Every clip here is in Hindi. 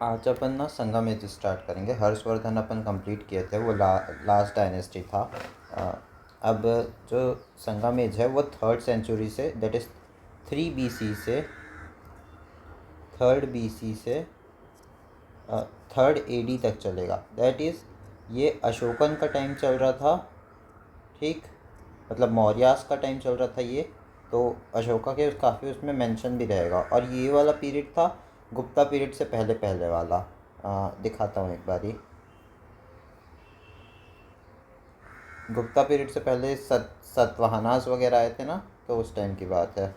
आज अपन ना संगम स्टार्ट करेंगे। हर्षवर्धन अपन कंप्लीट किए थे, वो लास्ट डायनेस्टी था। अब जो संगम है वो 3rd सेंचुरी से, दैट इज़ 3 BC से 3rd BC से 3rd AD तक चलेगा। दैट इज़ ये अशोकन का टाइम चल रहा था, ठीक, मतलब मौर्यास का टाइम चल रहा था ये। तो अशोका के काफ़ी उसमें मेंशन भी रहेगा। और ये वाला पीरियड था गुप्ता पीरियड से पहले पहले वाला। दिखाता हूँ एक बारी। गुप्ता पीरियड से पहले सतवाहनास वगैरह आए थे ना, तो उस टाइम की बात है।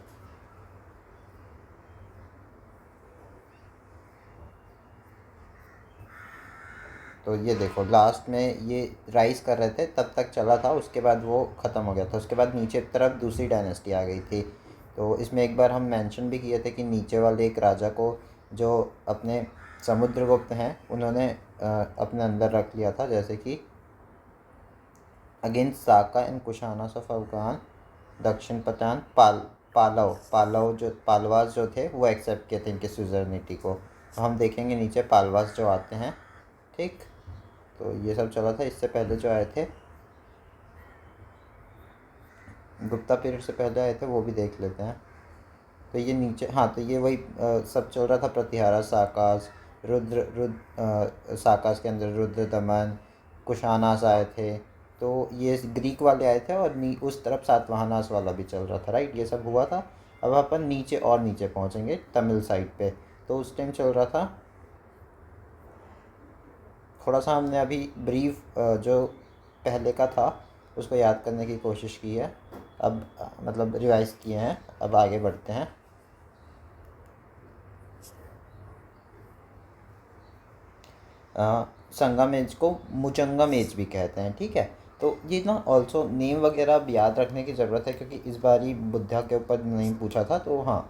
तो ये देखो, लास्ट में ये राइज कर रहे थे तब तक चला था, उसके बाद वो ख़त्म हो गया था। उसके बाद नीचे की तरफ दूसरी डायनेस्टी आ गई थी। तो इसमें एक बार हम मेंशन भी किए थे कि नीचे वाले एक राजा को, जो अपने समुद्रगुप्त हैं, उन्होंने अपने अंदर रख लिया था। जैसे कि against Saka and Kushanas of Afghan, दक्षिण पठान, पालव जो पालवास जो थे वो एक्सेप्ट किए थे इनके सुजर्निटी को। तो हम देखेंगे नीचे पालवास जो आते हैं, ठीक। तो ये सब चला था। इससे पहले जो आए थे, गुप्ता पीरियड से पहले आए थे, वो भी देख लेते हैं। तो ये नीचे, हाँ, तो ये वही सब चल रहा था। प्रतिहारा, साकास, साकास के अंदर रुद्र दमन, कुशानास आए थे। तो ये ग्रीक वाले आए थे, और उस तरफ सातवाहनास वाला भी चल रहा था, राइट। ये सब हुआ था। अब अपन नीचे और नीचे पहुँचेंगे तमिल साइड पे। तो उस टाइम चल रहा था, थोड़ा सा हमने अभी ब्रीफ जो पहले का था उसको याद करने की कोशिश की है। अब मतलब रिवाइज किए हैं। अब आगे बढ़ते हैं। संगम एज को मुचंगम एज भी कहते हैं, ठीक है। तो ये ना ऑल्सो नेम वगैरह अब याद रखने की ज़रूरत है, क्योंकि इस बार ही बुद्धा के ऊपर नहीं पूछा था, तो हाँ।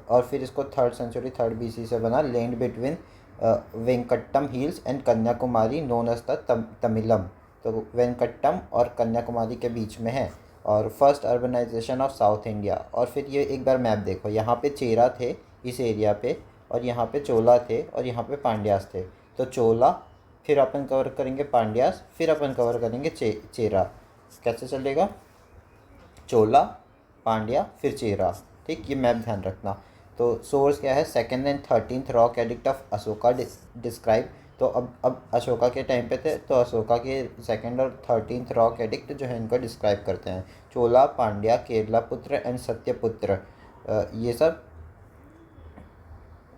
और फिर इसको 3rd सेंचुरी 3rd BC से बना, land between Venkatam hills and Kanyakumari, known as the Tamilam. तो वेंकट्टम और कन्याकुमारी के बीच में है। और first urbanization of south India. और फिर ये एक बार मैप देखो, यहाँ पे चेरा थे इस एरिया पे, और यहाँ पे चोला थे, और यहाँ पे पांड्यास थे। तो चोला, फिर अपन कवर करेंगे पांड्यास, फिर अपन कवर करेंगे चेरा। कैसे चलेगा? चोला, पांड्या, फिर चेरा, ठीक। ये मैप ध्यान रखना। तो सोर्स क्या है? 2nd and 13th rock edict of Ashoka describe. तो अब अशोका के टाइम पे थे, तो अशोका के 2nd और 13th रॉक एडिक्ट जो है इनको डिस्क्राइब करते हैं। चोला, पांड्या, केरला पुत्र एंड सत्यपुत्र, ये सब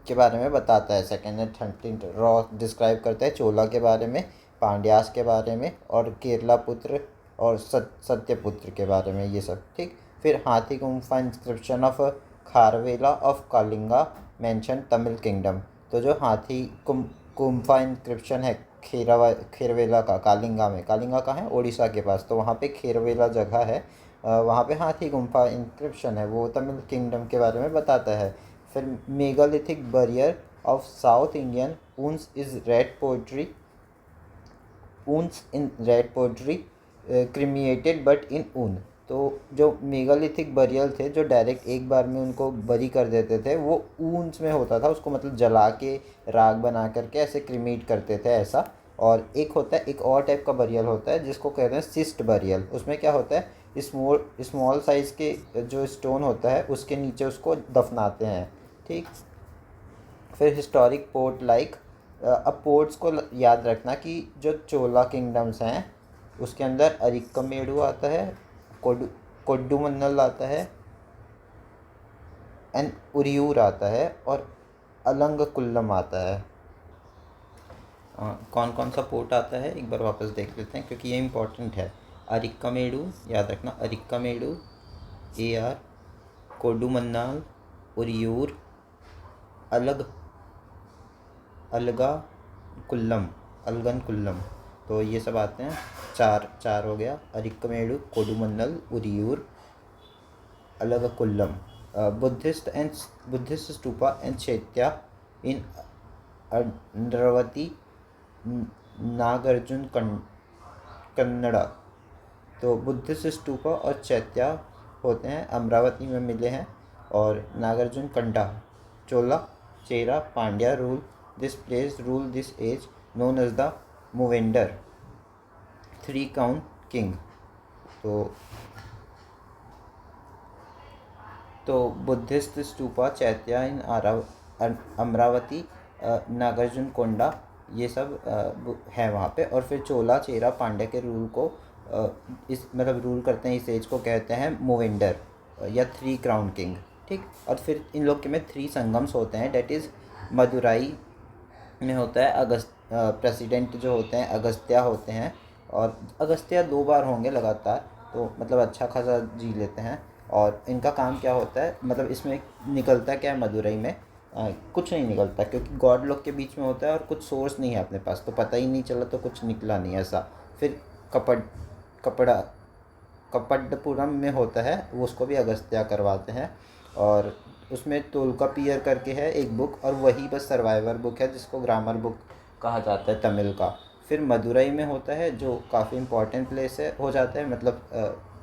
के बारे में बताता है। 2nd and 13th raw describe करता है चोला के बारे में, पांड्यास के बारे में, और केरला पुत्र और सत्यपुत्र के बारे में, ये सब, ठीक। फिर Hathi Gumpha inscription of Kharavela of Kalinga mention Tamil kingdom. तो जो हाथी गुम्फा इंस्क्रिप्शन है खेरवेला का, कालिंगा में, कालिंगा का है उड़ीसा के पास, तो वहाँ पे खेरवेला जगह है, वहाँ पे हाथी गुम्फा इंस्क्रिप्शन है, वो तमिल किंगडम के बारे में बताता है। फिर megalithic burial of south Indian urns is red pottery, urns in red pottery cremated but in urn. तो जो मेगालिथिक बरियल थे, जो डायरेक्ट एक बार में उनको बरी कर देते थे, वो ऊन्स में होता था, उसको मतलब जला के राग बना करके ऐसे क्रिमेट करते थे, ऐसा। और एक होता है, एक और टाइप का बरियल होता है जिसको कहते हैं सिस्ट बरियल। उसमें क्या होता है, स्मॉल साइज़ के जो स्टोन होता है उसके नीचे उसको दफनाते हैं, ठीक। फिर हिस्टोरिक पोर्ट लाइक, अब पोर्ट्स को याद रखना कि जो चोला किंगडम्स हैं उसके अंदर अरिक्कमेडू आता है, कोडू कोड्डूमन्नल आता है, एंड उरियूर आता है, और अलंगकुल्लम आता है। कौन कौन सा पोर्ट आता है एक बार वापस देख लेते हैं, क्योंकि ये इम्पोर्टेंट है। अरिक्कमेडू याद रखना, अरिक्कमेडू, AR, कोडूमन्नाल, उरियूर, अलग अलगा कुल्लम, अलगन कुल्लम। तो ये सब आते हैं। चार चार हो गया, अरिक्कमेडू, कोडुमन्नल, उरियूर, अलगकुल्लम। बुद्धिस्ट स्तूपा एंड चैत्या इन अंड्रवती, नागार्जुन कन्नड़ा। तो बुद्धिस्ट स्तूपा और चैत्या होते हैं, अमरावती में मिले हैं। और Nagarjuna Konda, Chola, Chera, Pandya rule this place rule this age known as the Muvendar 3 crown king. तो बुद्धिस्ट स्तूपा चैत्या इन अमरावती नागार्जुन कोंडा ये सब है वहाँ पे। और फिर चोला चेरा पांड्या के रूल को इस मतलब रूल करते हैं, इस एज को कहते हैं मूवेंडर या 3 crown किंग, ठीक। और फिर इन लोग के में 3 संगम्स होते हैं, डेट इज़ मदुराई में होता है प्रेसिडेंट जो होते हैं अगस्त्या होते हैं, और अगस्त्या 2 बार होंगे लगातार, तो मतलब अच्छा खासा जी लेते हैं। और इनका काम क्या होता है, मतलब इसमें निकलता क्या है मदुरई में, कुछ नहीं निकलता क्योंकि गॉड लोग के बीच में होता है और कुछ सोर्स नहीं है अपने पास, तो पता ही नहीं चला तो कुछ निकला नहीं ऐसा। फिर कपड़ा कपड्डपुरम में होता है, वो उसको भी अगस्त्या करवाते हैं। और उसमें तोल्कापियर करके है एक बुक, और वही बस सर्वाइवर बुक है जिसको ग्रामर बुक कहा जाता है तमिल का। फिर मदुरई में होता है जो काफ़ी इम्पॉर्टेंट प्लेस है हो जाता है, मतलब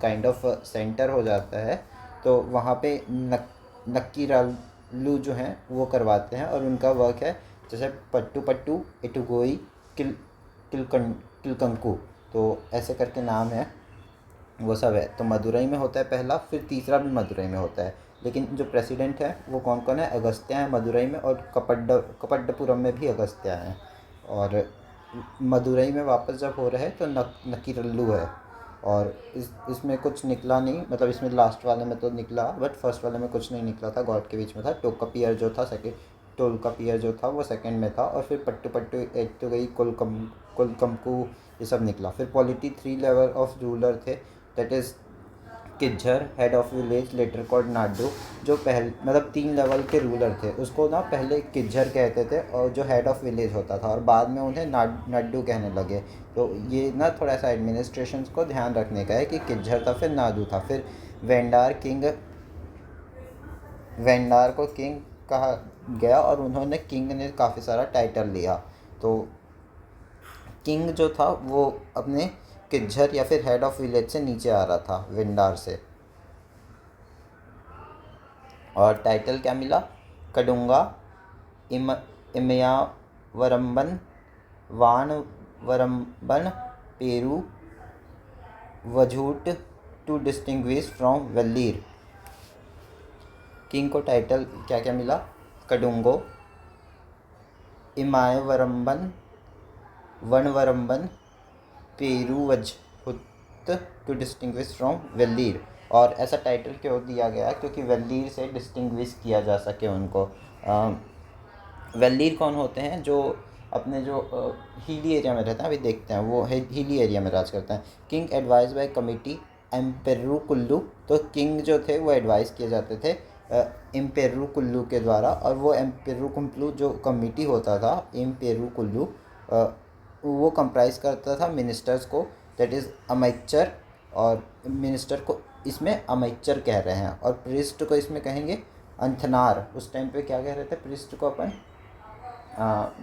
काइंड ऑफ सेंटर हो जाता है। तो वहाँ पे नक्कीरालू जो हैं वो करवाते हैं, और उनका वर्क है जैसे पट्टू पट्टू इटुगोई किलकंकू, तो ऐसे करके नाम है, वो सब है। तो मदुरई में होता है पहला, फिर तीसरा भी मदुरई में होता है। लेकिन जो प्रेसिडेंट है वो कौन कौन है, अगस्त्या है मदुरई में, और कपड्डपुरम में भी अगस्त्या है। और मदुरई में वापस जब हो रहे तो नकीरल्लू है। और इसमें कुछ निकला नहीं, मतलब इसमें लास्ट वाले में तो निकला, बट फर्स्ट वाले में कुछ नहीं निकला था, गॉड के बीच में था। टोल्कापियर जो था वो सेकंड में था, और फिर पट्टू पट्टू एक तो गई कुलकमकू ये सब निकला। फिर पॉलिटी 3 लेवल ऑफ रूलर थे, that is Kizhar head of village later called Nadu, जो मतलब 3 लेवल के रूलर थे, उसको ना पहले किज्जर कहते थे, और जो हेड ऑफ विलेज होता था, और बाद में उन्हें नाडू कहने लगे। तो ये ना थोड़ा सा एडमिनिस्ट्रेशन को ध्यान रखने का है कि किज्जर था, फिर नाडू था। फिर वेंडार को किंग कहा गया, और उन्होंने किंग ने काफ़ी सारा टाइटल लिया। तो किंग जो था वो अपने किज्जर या फिर हेड ऑफ विलेज से नीचे आ रहा था, विंडार से। और टाइटल क्या मिला, Kadungo Imayavaramban Vanavaramban Peruvazhuthi to distinguish from Velir. King को टाइटल क्या क्या मिला, Kadungo, Imayavaramban, Vanavaramban, Peruvazhuthi to distinguish from Velir. और ऐसा टाइटल क्यों दिया गया, क्योंकि वेल्लीर से डिस्टिंग्विश किया जा सके उनको। वेल्लीर कौन होते हैं, जो अपने जो हिली एरिया में रहते हैं, अभी देखते हैं, वो हिली एरिया में राज करते हैं। King advise by committee Aimperunkulu, तो किंग जो थे वो एडवाइस किए जाते थे एम्पेरू कुल्लू के द्वारा। और वो एम्पेरू कुल्लू जो कमिटी होता था, एम्पेरू कुल्लू, वो कंप्राइज करता था मिनिस्टर्स को, दैट इज़ अमेच्चर। और मिनिस्टर को इसमें अमेच्चर कह रहे हैं, और प्रिस्ट को इसमें कहेंगे अंथनार। उस टाइम पे क्या कह रहे थे प्रिस्ट को अपन,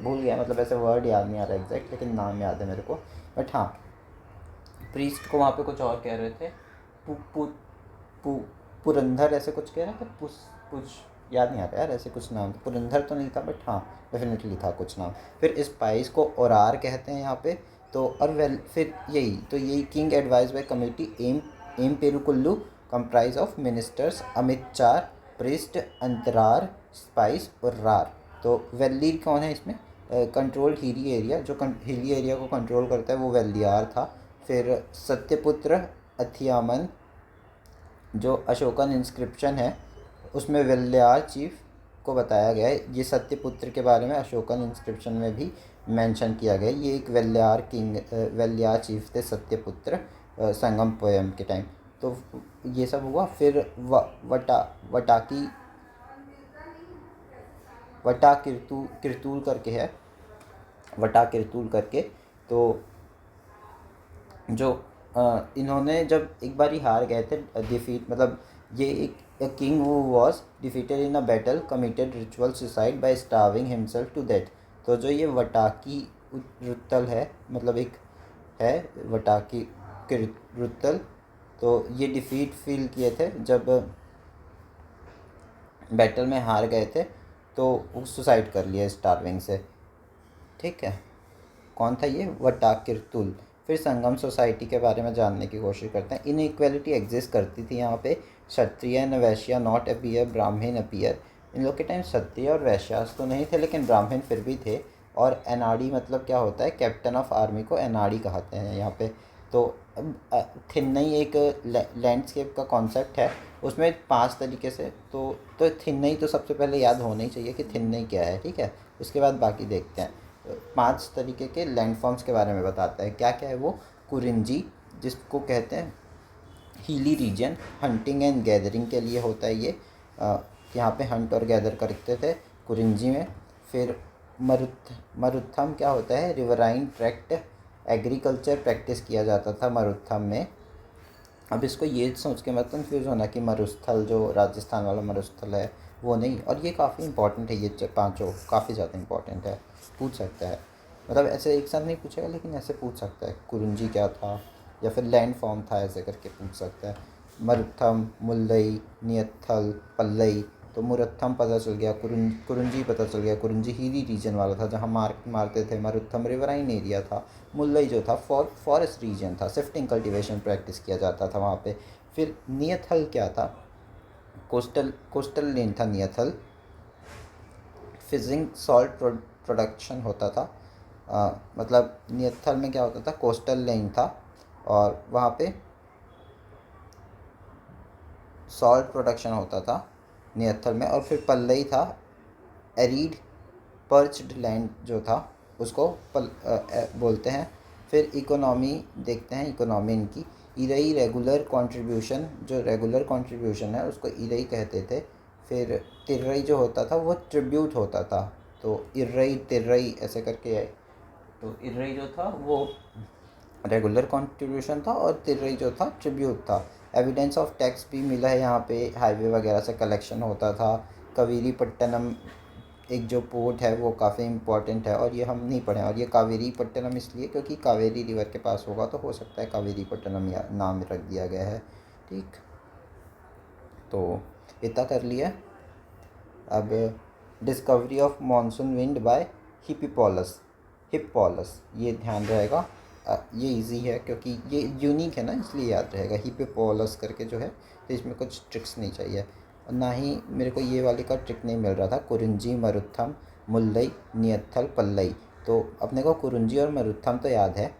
भूल गया, मतलब ऐसे वर्ड याद नहीं आ रहा एग्जैक्ट, लेकिन नाम याद है मेरे को। बट हाँ, प्रीस्ट को वहाँ पे कुछ और कह रहे थे, पु, पु, पु, पुरंदर ऐसे कुछ कह रहे थे, कुछ याद नहीं आ रहा यार, ऐसे कुछ नाम पुरंदर तो नहीं था, बट हाँ डेफिनेटली था कुछ नाम। फिर स्पाइस को ओरार कहते हैं यहाँ पे। तो और फिर यही king advice by committee Aimperunkulu comprise of ministers Amaichar priest Antanar spies और रार। तो वेल्लीर कौन है इसमें, कंट्रोल हिली एरिया, जो हिली एरिया को कंट्रोल करता है वो वेल्लियार था। फिर सत्यपुत्र अथियामन, जो अशोकन इंस्क्रिप्शन है उसमें वेल्लियार चीफ को बताया गया है। ये सत्यपुत्र के बारे में अशोकन इंस्क्रिप्शन में भी मेंशन किया गया है। ये एक वेल्लियार चीफ थे सत्यपुत्र संगम पोयम के टाइम। तो ये सब हुआ। फिर वटा किरतूल करके है, वटा किरतूल करके। तो जो इन्होंने जब एक बार ही हार गए थे, डिफीट मतलब ये एक king who was defeated in a battle committed ritual suicide by starving himself to death. तो जो ये वटाकी रुत्तल है, मतलब एक है वटाकी रुत्तल, तो ये डिफीट फील किए थे जब बैटल में हार गए थे, तो सुसाइड कर लिया स्टार्विंग से। ठीक है, कौन था ये? वटाकिरतुल। फिर संगम सोसाइटी के बारे में जानने की कोशिश करते हैं। इनइक्वालिटी एग्जिस्ट करती थी यहाँ पे। क्षत्रिय एंड वैश्य नॉट अपीयर, ब्राह्मण अपीयर। इन लोग के टाइम क्षत्रिय और वैश्यास तो नहीं थे, लेकिन ब्राह्मण फिर भी थे। और एनआरडी मतलब क्या होता है? कैप्टन ऑफ आर्मी को एनआरडी कहते हैं यहाँ पे। तो थिन्नई एक लैंडस्केप का कॉन्सेप्ट है, उसमें 5 तरीके से तो थिन्नई तो सबसे पहले याद होना ही चाहिए कि थिन्नई क्या है, ठीक है। उसके बाद बाकी देखते हैं। 5 तरीके के लैंडफॉर्म्स के बारे में बताता है। क्या क्या है वो? कुरिंजी, जिसको कहते हैं hilly region, hunting and gathering के लिए होता है ये। यहाँ पे हंट और गैदर करते थे कुरिंजी में। फिर मरुथम क्या होता है? रिवराइन ट्रैक्ट, एग्रीकल्चर प्रैक्टिस किया जाता था मरुथम में। अब इसको ये सोच के मत कंफ्यूज होना कि मरुस्थल जो राजस्थान वाला मरुस्थल है वो नहीं। और ये काफ़ी इंपॉर्टेंट है, ये पांचों काफ़ी ज़्यादा इंपॉर्टेंट है, पूछ सकता है। मतलब ऐसे एक साथ नहीं पूछेगा, लेकिन ऐसे पूछ सकता है कुरुंजी क्या था, या फिर लैंड फॉर्म था, ऐसे करके पूछ सकता है। मरुथम, मुल्लई, नियत्थल, पल्लई। तो मुरथम पता चल गया, कुरुंजी पता चल गया। कुरुंजी हीरी रीजन वाला था जहाँ मारते थे। मरुथम रिवराइन एरिया था। मुल्लई जो था फॉरेस्ट रीजन था, शिफ्टिंग कल्टीवेशन प्रैक्टिस किया जाता था वहाँ पे। फिर नियथल क्या था? कोस्टल लेन था नियथल। फिशिंग सॉल्ट प्रोडक्शन होता था। मतलब नियथल में क्या होता था? कोस्टल लेन था और वहाँ पे सॉल्ट प्रोडक्शन होता था नियथल में। और फिर पल्लई था, एरिड पर्च्ड लैंड जो था उसको बोलते हैं। फिर इकोनॉमी देखते हैं, इकोनॉमी इनकी। इरई रेगुलर कंट्रीब्यूशन, जो रेगुलर कंट्रीब्यूशन है उसको इरई कहते थे। फिर तिर्रई जो होता था वो ट्रिब्यूट होता था, तो इर्रई तिर्रई ऐसे करके है। तो इर्रई जो था वो रेगुलर कंट्रीब्यूशन था और तिर्रई जो था ट्रिब्यूट था। एविडेंस ऑफ टैक्स भी मिला है यहाँ पे, हाईवे वगैरह से कलेक्शन होता था। कावेरी पट्टनम एक जो पोर्ट है वो काफ़ी इम्पोर्टेंट है, और ये हम नहीं पढ़े। और ये कावेरी पट्टनम इसलिए क्योंकि कावेरी रिवर के पास होगा, तो हो सकता है कावेरी पट्टनम या नाम रख दिया गया है, ठीक। तो इतना कर लिया। अब discovery of monsoon wind by Hippalus, ये ध्यान रहेगा। ये इजी है क्योंकि ये यूनिक है ना, इसलिए याद रहेगा। हिप्पोलस करके जो है, तो इसमें कुछ ट्रिक्स नहीं चाहिए। और ना ही मेरे को ये वाले का ट्रिक नहीं मिल रहा था। कुरुंजी, मरुथम, मुल्लई, नियत्थल, पल्लई। तो अपने को कुरुंजी और मरुथम तो याद है।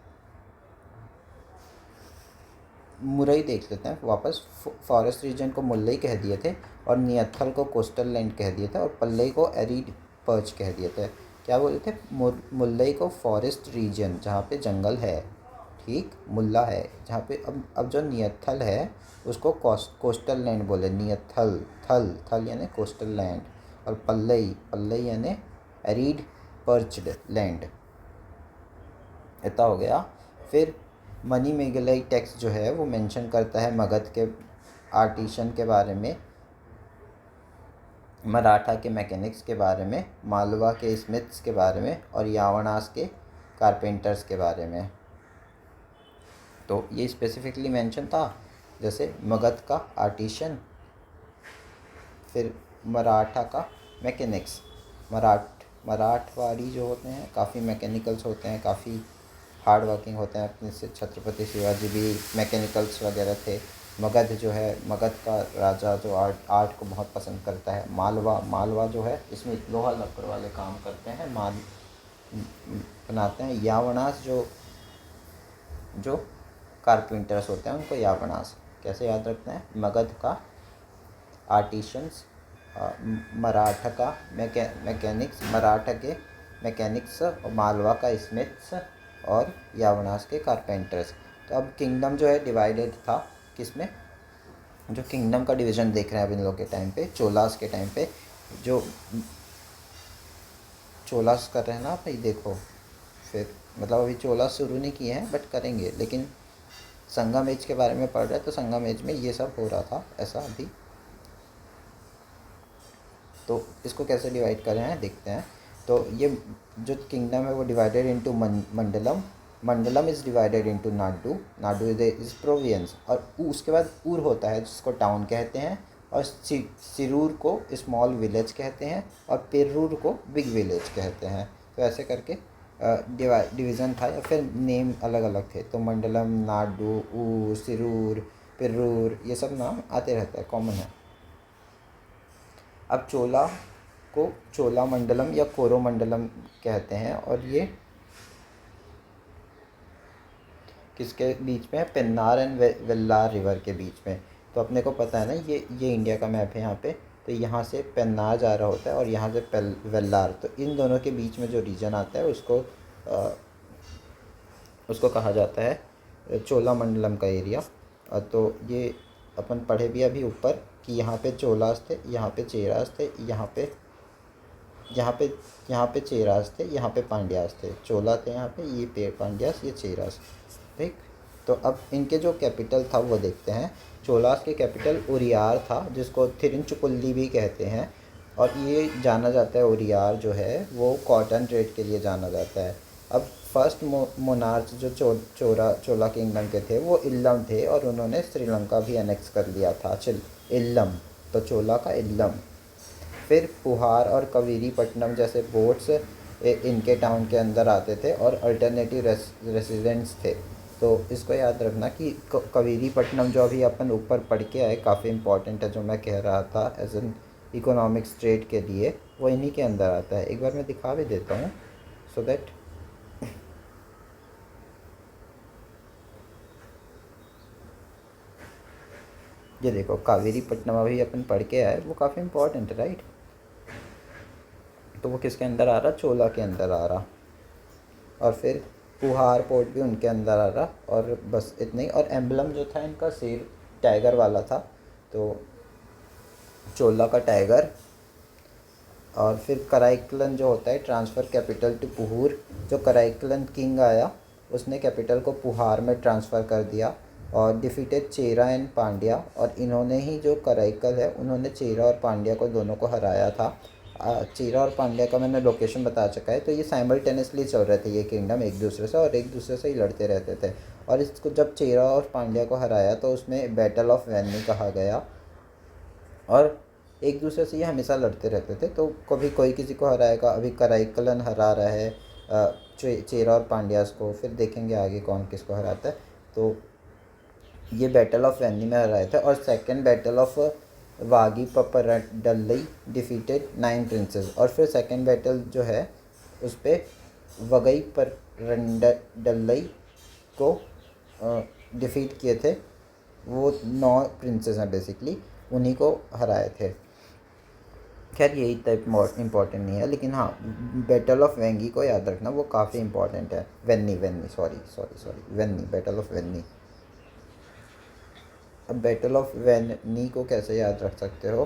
मुरई देख लेते हैं वापस। फॉरेस्ट रीजन को मुल्लई कह दिए थे, और नियत्थल को कोस्टल लैंड कह दिए थे, और पल्लई को एरिड पर्च कह दिए थे। क्या बोले थे? मुल्लई को फॉरेस्ट रीजन जहाँ पे जंगल है, ठीक, मुल्ला है जहाँ पे। अब जो नियत्थल है उसको कोस्टल लैंड बोले। नियत्थल, थल थल यानी कोस्टल लैंड। और पल्लई, पल्लई यानी एरिड पर्च्ड लैंड। इतना हो गया। फिर मनी मेगलई टेक्स्ट जो है वो मेंशन करता है मगध के आर्टिशन के बारे में, मराठा के मैकेनिक्स के बारे में, मालवा के स्मिथ्स के बारे में, और यावनास के कारपेंटर्स के बारे में। तो ये स्पेसिफिकली मेंशन था। जैसे मगध का आर्टिशन, फिर मराठा का मैकेनिक्स। मराठवाड़ी जो होते हैं काफ़ी मैकेनिकल्स होते हैं, काफ़ी हार्ड वर्किंग होते हैं। अपने से छत्रपति शिवाजी भी मैकेनिकल्स वगैरह थे। मगध जो है, मगध का राजा जो आर्ट को बहुत पसंद करता है। मालवा जो है इसमें लोहा लक्कड़ वाले काम करते हैं, माल बनाते हैं। यावनास जो कारपेंटर्स होते हैं उनको यावनास। कैसे याद रखते हैं? मगध का आर्टिशंस, मराठा का मराठा के मैकेनिक्स, और मालवा का स्मिथ्स, और यावनास के कारपेंटर्स। तो अब किंगडम जो है डिवाइडेड था किसमें? जो किंगडम का डिवीज़न देख रहे हैं अब इन लोग के टाइम पे, चोलास के टाइम पे, जो चोलास कर रहे हैं ना भाई, देखो। फिर मतलब अभी चोलास शुरू नहीं किए हैं, बट करेंगे। लेकिन संगम एज के बारे में पढ़ रहे हैं, तो संगम एज में ये सब हो रहा था ऐसा अभी। तो इसको कैसे डिवाइड कर रहे हैं देखते हैं। तो ये जो किंगडम है वो divided into Mandalam is divided into Nadu is province. और उसके बाद ऊर होता है जिसको टाउन कहते हैं, और सिरूर को स्मॉल विलेज कहते हैं, और पेरूर को बिग विलेज कहते हैं। तो ऐसे करके डिवीज़न था या फिर नेम अलग अलग थे। तो मंडलम, नाडु, ऊर, सिरूर, पिरूर, ये सब नाम आते रहता है, कॉमन है। अब चोला को चोला मंडलम या कोरोमंडलम कहते हैं, और ये किसके बीच में है? पेन्नार एंड वेल्लार रिवर के बीच में। तो अपने को पता है ना, ये इंडिया का मैप है यहाँ पे। तो यहाँ से पेन्नार जा रहा होता है और यहाँ से वेल्लार। तो इन दोनों के बीच में जो रीजन आता है उसको कहा जाता है चोला मंडलम का एरिया। तो ये अपन पढ़े भी अभी ऊपर कि यहाँ पे चोलास थे, यहाँ पे चेरास थे, यहाँ पे चेरास थे, यहाँ पे पांड्यास थे। चोला थे यहाँ पे, ये पांड्यास, ये चेरास। ठीक। तो अब इनके जो कैपिटल था वो देखते हैं। चोलास के कैपिटल उरियार था, जिसको थिरुचिरापल्ली भी कहते हैं। और ये जाना जाता है, उरियार जो है वो कॉटन ट्रेड के लिए जाना जाता है। अब फर्स्ट मोनार्च जो चोला किंगडम के थे वो इल्लम थे, और उन्होंने श्रीलंका भी एनेक्स कर लिया था। इल्लम, तो चोला का इल्लम। फिर पुहार और कवीरीपट्टनम जैसे बोट्स इनके टाउन के अंदर आते थे और अल्टरनेटिव रेसिडेंट्स थे। तो इसको याद रखना कि कवीरीपट्टनम जो अभी अपन ऊपर पढ़ के आए, काफ़ी इंपॉर्टेंट है, जो मैं कह रहा था एज एन इकोनॉमिक्स ट्रेड के लिए, वो इन्हीं के अंदर आता है। एक बार मैं दिखा भी देता हूँ सो दैट ये देखो, कावेरीपट्टनम अभी अपन पढ़ के आए, वो काफ़ी इंपॉर्टेंट है, राइट। तो वो किसके अंदर आ रहा? चोला के अंदर आ रहा। और फिर पुहार पोर्ट भी उनके अंदर आ रहा। और बस इतना ही। और एम्बलम जो था इनका शेर टाइगर वाला था, तो चोला का टाइगर। और फिर कराईकलन जो होता है ट्रांसफ़र कैपिटल टू पुहूर। जो कराईकलन किंग आया उसने कैपिटल को पुहार में ट्रांसफ़र कर दिया और डिफीटेड चेरा एंड पांड्या। और इन्होंने ही, जो कराईकल है, उन्होंने चेरा और पांड्या को दोनों को हराया था। चेरा और पांड्या का मैंने लोकेशन बता चुका है। तो ये साइमल्टेनियसली चल रहे थे ये किंगडम एक दूसरे से, और एक दूसरे से ही लड़ते रहते थे। और इसको जब चेरा और पांड्या को हराया तो उसमें बैटल ऑफ वेन्नी कहा गया। और एक दूसरे से ये हमेशा लड़ते रहते थे। तो कभी कोई किसी को हराएगा। अभी कराईकलन हरा रहा है चेरा और पांड्यास को, फिर देखेंगे आगे कौन किसको हराता है। तो ये बैटल ऑफ वेन्नी में हराए थे। और second battle of Vagai Parandalai defeated 9 princes. और फिर सेकंड बैटल जो है उस पर वगई परडल्लई को डिफीट किए थे। वो 9 प्रिंसेस हैं बेसिकली, उन्हीं को हराए थे। खैर ये इतना इम्पॉर्टेंट नहीं है, लेकिन हाँ, बैटल ऑफ वेंगी को याद रखना, वो काफ़ी इम्पॉर्टेंट है। Venni Venni, battle of Venni. अब बैटल ऑफ वेन्नी को कैसे याद रख सकते हो?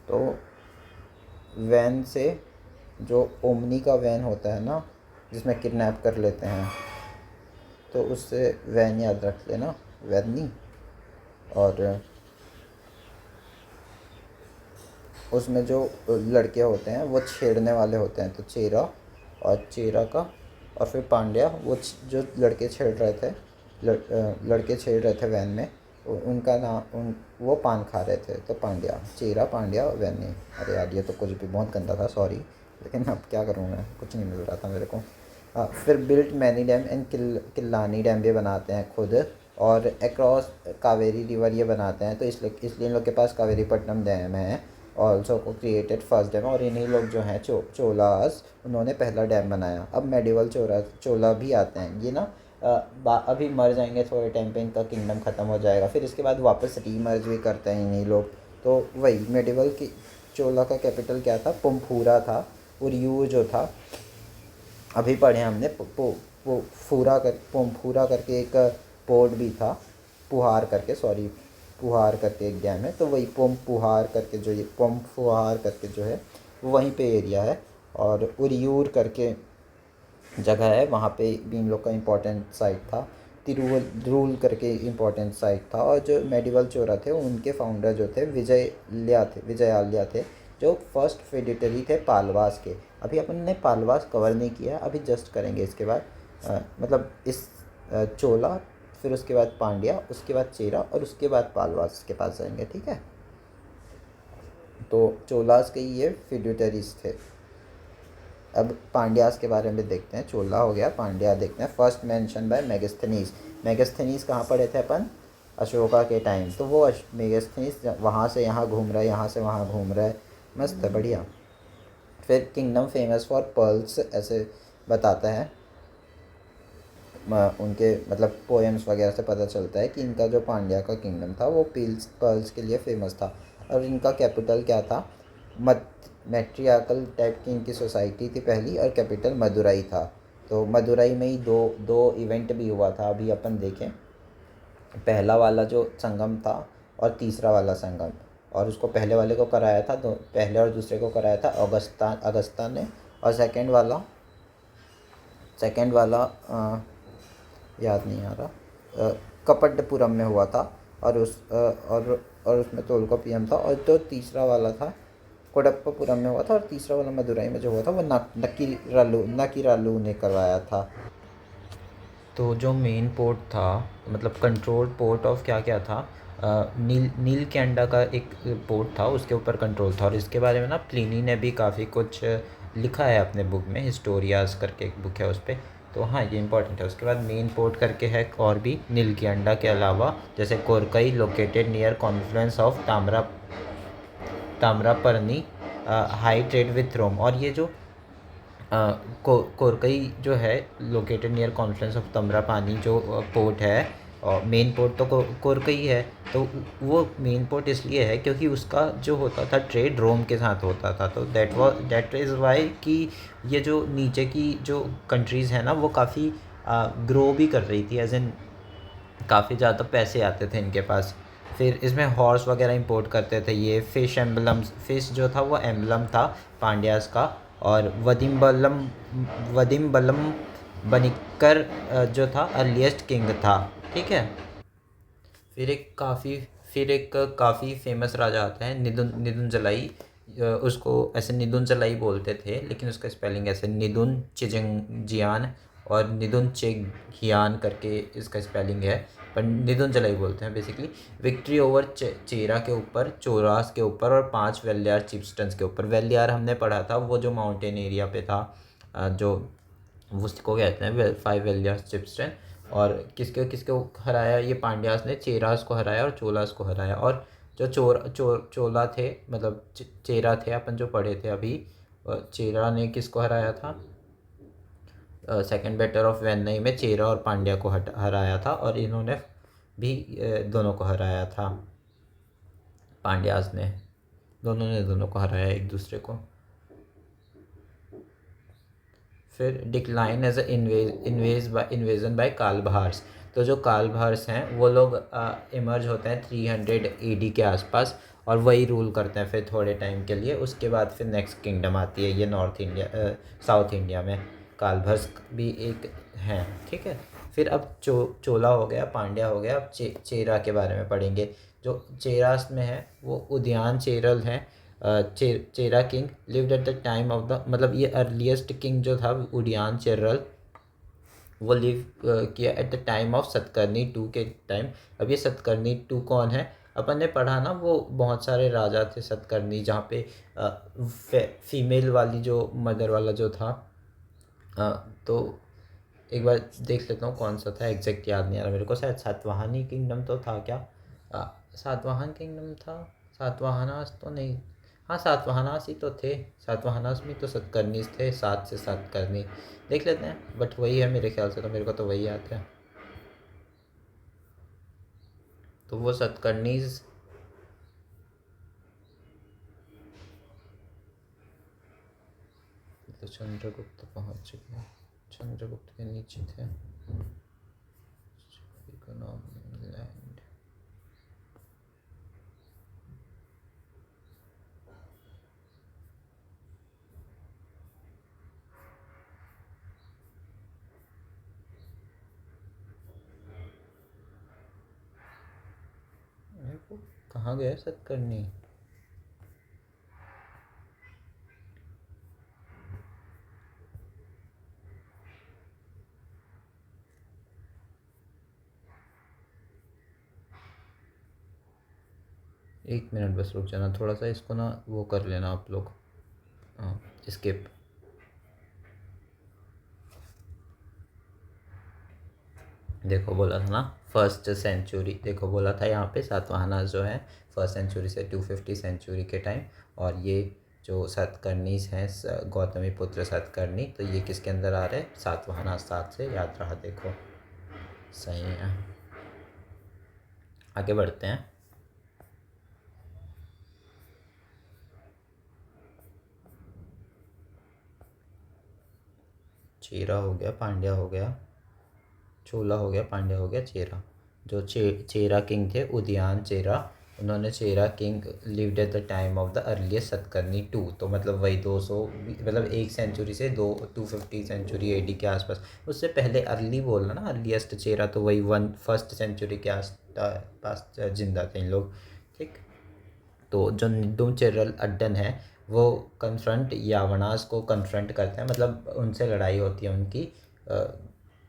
तो वैन से, जो ओमनी का वैन होता है ना, जिसमें किडनैप कर लेते हैं, तो उससे वैन याद रख लेना, वेन्नी। और उसमें जो लड़के होते हैं वो छेड़ने वाले होते हैं। तो चेरा का, और फिर पांड्या, वो जो लड़के छेड़ रहे थे, लड़के छेड़ रहे थे वैन में, उनका नाम, वो पान खा रहे थे। तो पांड्या, चेरा, पांड्या, वैनी। अरे यार ये तो कुछ भी बहुत गंदा था, सॉरी, लेकिन अब क्या करूँ मैं, कुछ नहीं मिल रहा था मेरे को। फिर built many dam and Kallanai dam भी बनाते हैं खुद, और अक्रॉस कावेरी रिवर ये बनाते हैं। तो इसलिए इन लोग के पास कावेरीपट्टनम डैम है। ऑल्सो को क्रिएटेड फर्स्ट डैम। और इन्हीं लोग जो हैं चोलास, उन्होंने पहला डैम बनाया। अब मेडिवल चोला भी आते हैं। ये ना अभी मर जाएंगे थोड़े टाइम पे, इनका किंगडम ख़त्म हो जाएगा, फिर इसके बाद वापस रीमर्ज भी करते हैं इन्हीं लोग। तो वही मेडिवल की चोला का कैपिटल क्या था? पुम्फूरा था। और यू जो था, अभी पढ़े हमने, पुम्फूरा करके एक पोर्ट भी था, पुहार करके एक डैम है। तो वही पुम्फुहार करके जो है वो वहीं पे एरिया है। और उरियूर करके जगह है, वहाँ पे भी इन लोग का इम्पोर्टेंट साइट था। तिरुवल्लुर करके इम्पोर्टेंट साइट था। और जो मेडिवल चोरा थे उनके फाउंडर जो थे विजयालया थे, जो फर्स्ट फेडिटरी थे पालवास के। अभी अपन ने पालवास कवर नहीं किया, अभी जस्ट करेंगे इसके बाद। मतलब इस चोला, फिर उसके बाद पांड्या, उसके बाद चेरा, और उसके बाद पालवास के पास जाएंगे, ठीक है। तो चोलास के ये फेड्यूटरीज थे। अब पांड्यास के बारे में देखते हैं, चोला हो गया, पांड्या देखते हैं। First mention by Megasthenes. Megasthenes कहाँ पढ़े थे अपन? अशोका के टाइम। तो वो मेगास्थनीज वहाँ से यहाँ घूम रहा है, यहाँ से वहाँ घूम रहा है, मस्त है, बढ़िया। फिर किंगडम फेमस फॉर पर्ल्स ऐसे बताता है। उनके मतलब पोएम्स वगैरह से पता चलता है कि इनका जो पांड्या का किंगडम था वो पर्ल्स के लिए फेमस था। और इनका कैपिटल क्या था? मत मैट्रियार्कल टाइप की इनकी सोसाइटी थी पहली, और कैपिटल मदुरई था। तो मदुरई में ही दो दो इवेंट भी हुआ था, अभी अपन देखें। पहला वाला जो संगम था और तीसरा वाला संगम, और उसको पहले वाले को कराया था, दो पहले और दूसरे को कराया था अगस्ता ने। और सेकंड वाला याद नहीं आ रहा, कपटपुरम में हुआ था। और और उसमें तोलकापियम था। और जो तीसरा वाला था कोडप्पापुरम में हुआ था। और तीसरा वाला मदुरई में जो हुआ था वो नकीरालू ने करवाया था। तो जो मेन पोर्ट था, मतलब कंट्रोल पोर्ट ऑफ क्या क्या था, नील कैंडा का एक पोर्ट था, उसके ऊपर कंट्रोल था। और इसके बारे में ना प्लिनी ने भी काफ़ी कुछ लिखा है अपने बुक में, हिस्टोरियाज करके एक बुक है उस पर। तो हाँ, ये इंपॉर्टेंट है। उसके बाद मेन पोर्ट करके है और भी नील कैंडा के अलावा, जैसे Korkai located near confluence of Tamraparni, high trade with Rome. और ये जो कोरकई जो है located near confluence of Tamraparni जो पोर्ट है, और मेन पोर्ट तो कोरकई है। तो वो मेन पोर्ट इसलिए है क्योंकि उसका जो होता था ट्रेड रोम के साथ होता था। तो दैट इज़ वाई कि ये जो नीचे की जो कंट्रीज़ हैं ना वो काफ़ी ग्रो भी कर रही थी, एज इन काफ़ी ज़्यादा पैसे आते थे इनके पास। फिर इसमें हॉर्स वगैरह इंपोर्ट करते थे। ये फिश जो था वो एम्बलम था पांड्यास का। और वदिम्बलम बनिक्कर जो था अर्लीस्ट किंग था, ठीक है। फिर एक काफ़ी फेमस राजा आता है निदुन जलाई। उसको ऐसे निदुन जलाई बोलते थे, लेकिन उसका स्पेलिंग ऐसे निदुन चिजंगजियान और निदुन चेगियान करके इसका स्पेलिंग है, पर निदुन जलाई बोलते हैं बेसिकली। विक्ट्री ओवर चेरा के ऊपर, चोरास के ऊपर, और 5 वेलियार चिपस्टन्स के ऊपर। वेलियार हमने पढ़ा था, वो जो माउंटेन एरिया पे था, जो उसको कहते हैं 5 वेलियार चिपस्टन। और किसके किसको हराया? ये पांड्यास ने चेरास को हराया और चोलास को हराया। और जो चोला थे, मतलब चेरा थे, अपन जो पढ़े थे अभी, चेरा ने किसको हराया था? सेकंड बैटल ऑफ वेन्नई में चेरा और पांड्या को हराया था। और इन्होंने भी दोनों को हराया था, पांड्यास ने। दोनों को हराया एक दूसरे को। फिर डिक्लाइन एज इन्वेजन बाय कालभार्स। तो जो कालभार्स हैं वो लोग इमर्ज होते हैं 300 AD के आसपास, और वही रूल करते हैं फिर थोड़े टाइम के लिए। उसके बाद फिर नेक्स्ट किंगडम आती है, ये साउथ इंडिया में कालभर्स भी एक हैं, ठीक है। फिर अब चोला हो गया, पांड्या हो गया। अब चेरा के बारे में पढ़ेंगे। जो चेरास में है वो उद्यान चेरल है। Chera king lived at the time of the, मतलब ये अर्लीस्ट किंग जो था उडियान चेरल, वो लिव किया at the time of Satakarni two के टाइम। अब ये सतकर्नी टू कौन है? अपन ने पढ़ा ना, वो बहुत सारे राजा थे सतकर्नी, जहाँ पे फीमेल वाली जो मदर वाला जो था। तो एक बार देख लेता हूँ कौन सा था, एग्जैक्ट याद नहीं आ रहा मेरे को। शायद सातवाहनी किंगडम तो था क्या? सातवाहन किंगडम था? सातवाहनास तो नहीं। हाँ, सातवाहनास ही तो थे। सातवाहनास में तो सतकर्नीस थे, 7 से सतकर्नी। देख लेते हैं, बट वही है मेरे ख्याल से, तो मेरे को तो वही आता है। तो वो सतकर्नीज, तो चंद्रगुप्त पहुंच चुके हैं। चंद्रगुप्त के नीचे थे लैंड। कहाँ गए सतकर्नी? एक मिनट बस रुक जाना थोड़ा सा, इसको ना वो कर लेना आप लोग, हाँ, स्किप। देखो बोला था ना फर्स्ट सेंचुरी, देखो बोला था यहाँ पे सातवाहना जो है फर्स्ट सेंचुरी से 250 सेंचुरी के टाइम। और ये जो सातकर्णीज हैं गौतमी पुत्र सातकर्णी, तो ये किसके अंदर आ रहे हैं? सातवाहना सात से, याद रहा देखो। सही है, आगे बढ़ते हैं। चेरा हो गया, पांड्या हो गया, चोला हो गया, पांड्या हो गया, चेरा। जो चेरा किंग थे उदयन चेरा, उन्होंने Chera king lived at the time of the earliest Satakarni two, तो मतलब वही 200, मतलब एक सेंचुरी से 250 सेंचुरी एडी के आसपास। उससे पहले अर्ली बोलना ना, अर्लीस्ट चेरा, तो वही फर्स्ट सेंचुरी के पास जिंदा थे इन लोग। ठीक। तो जो निदुम चेरल अड्डन है वो कन्फ्रंट यावनास को कन्फ्रंट करते हैं, मतलब उनसे लड़ाई होती है उनकी।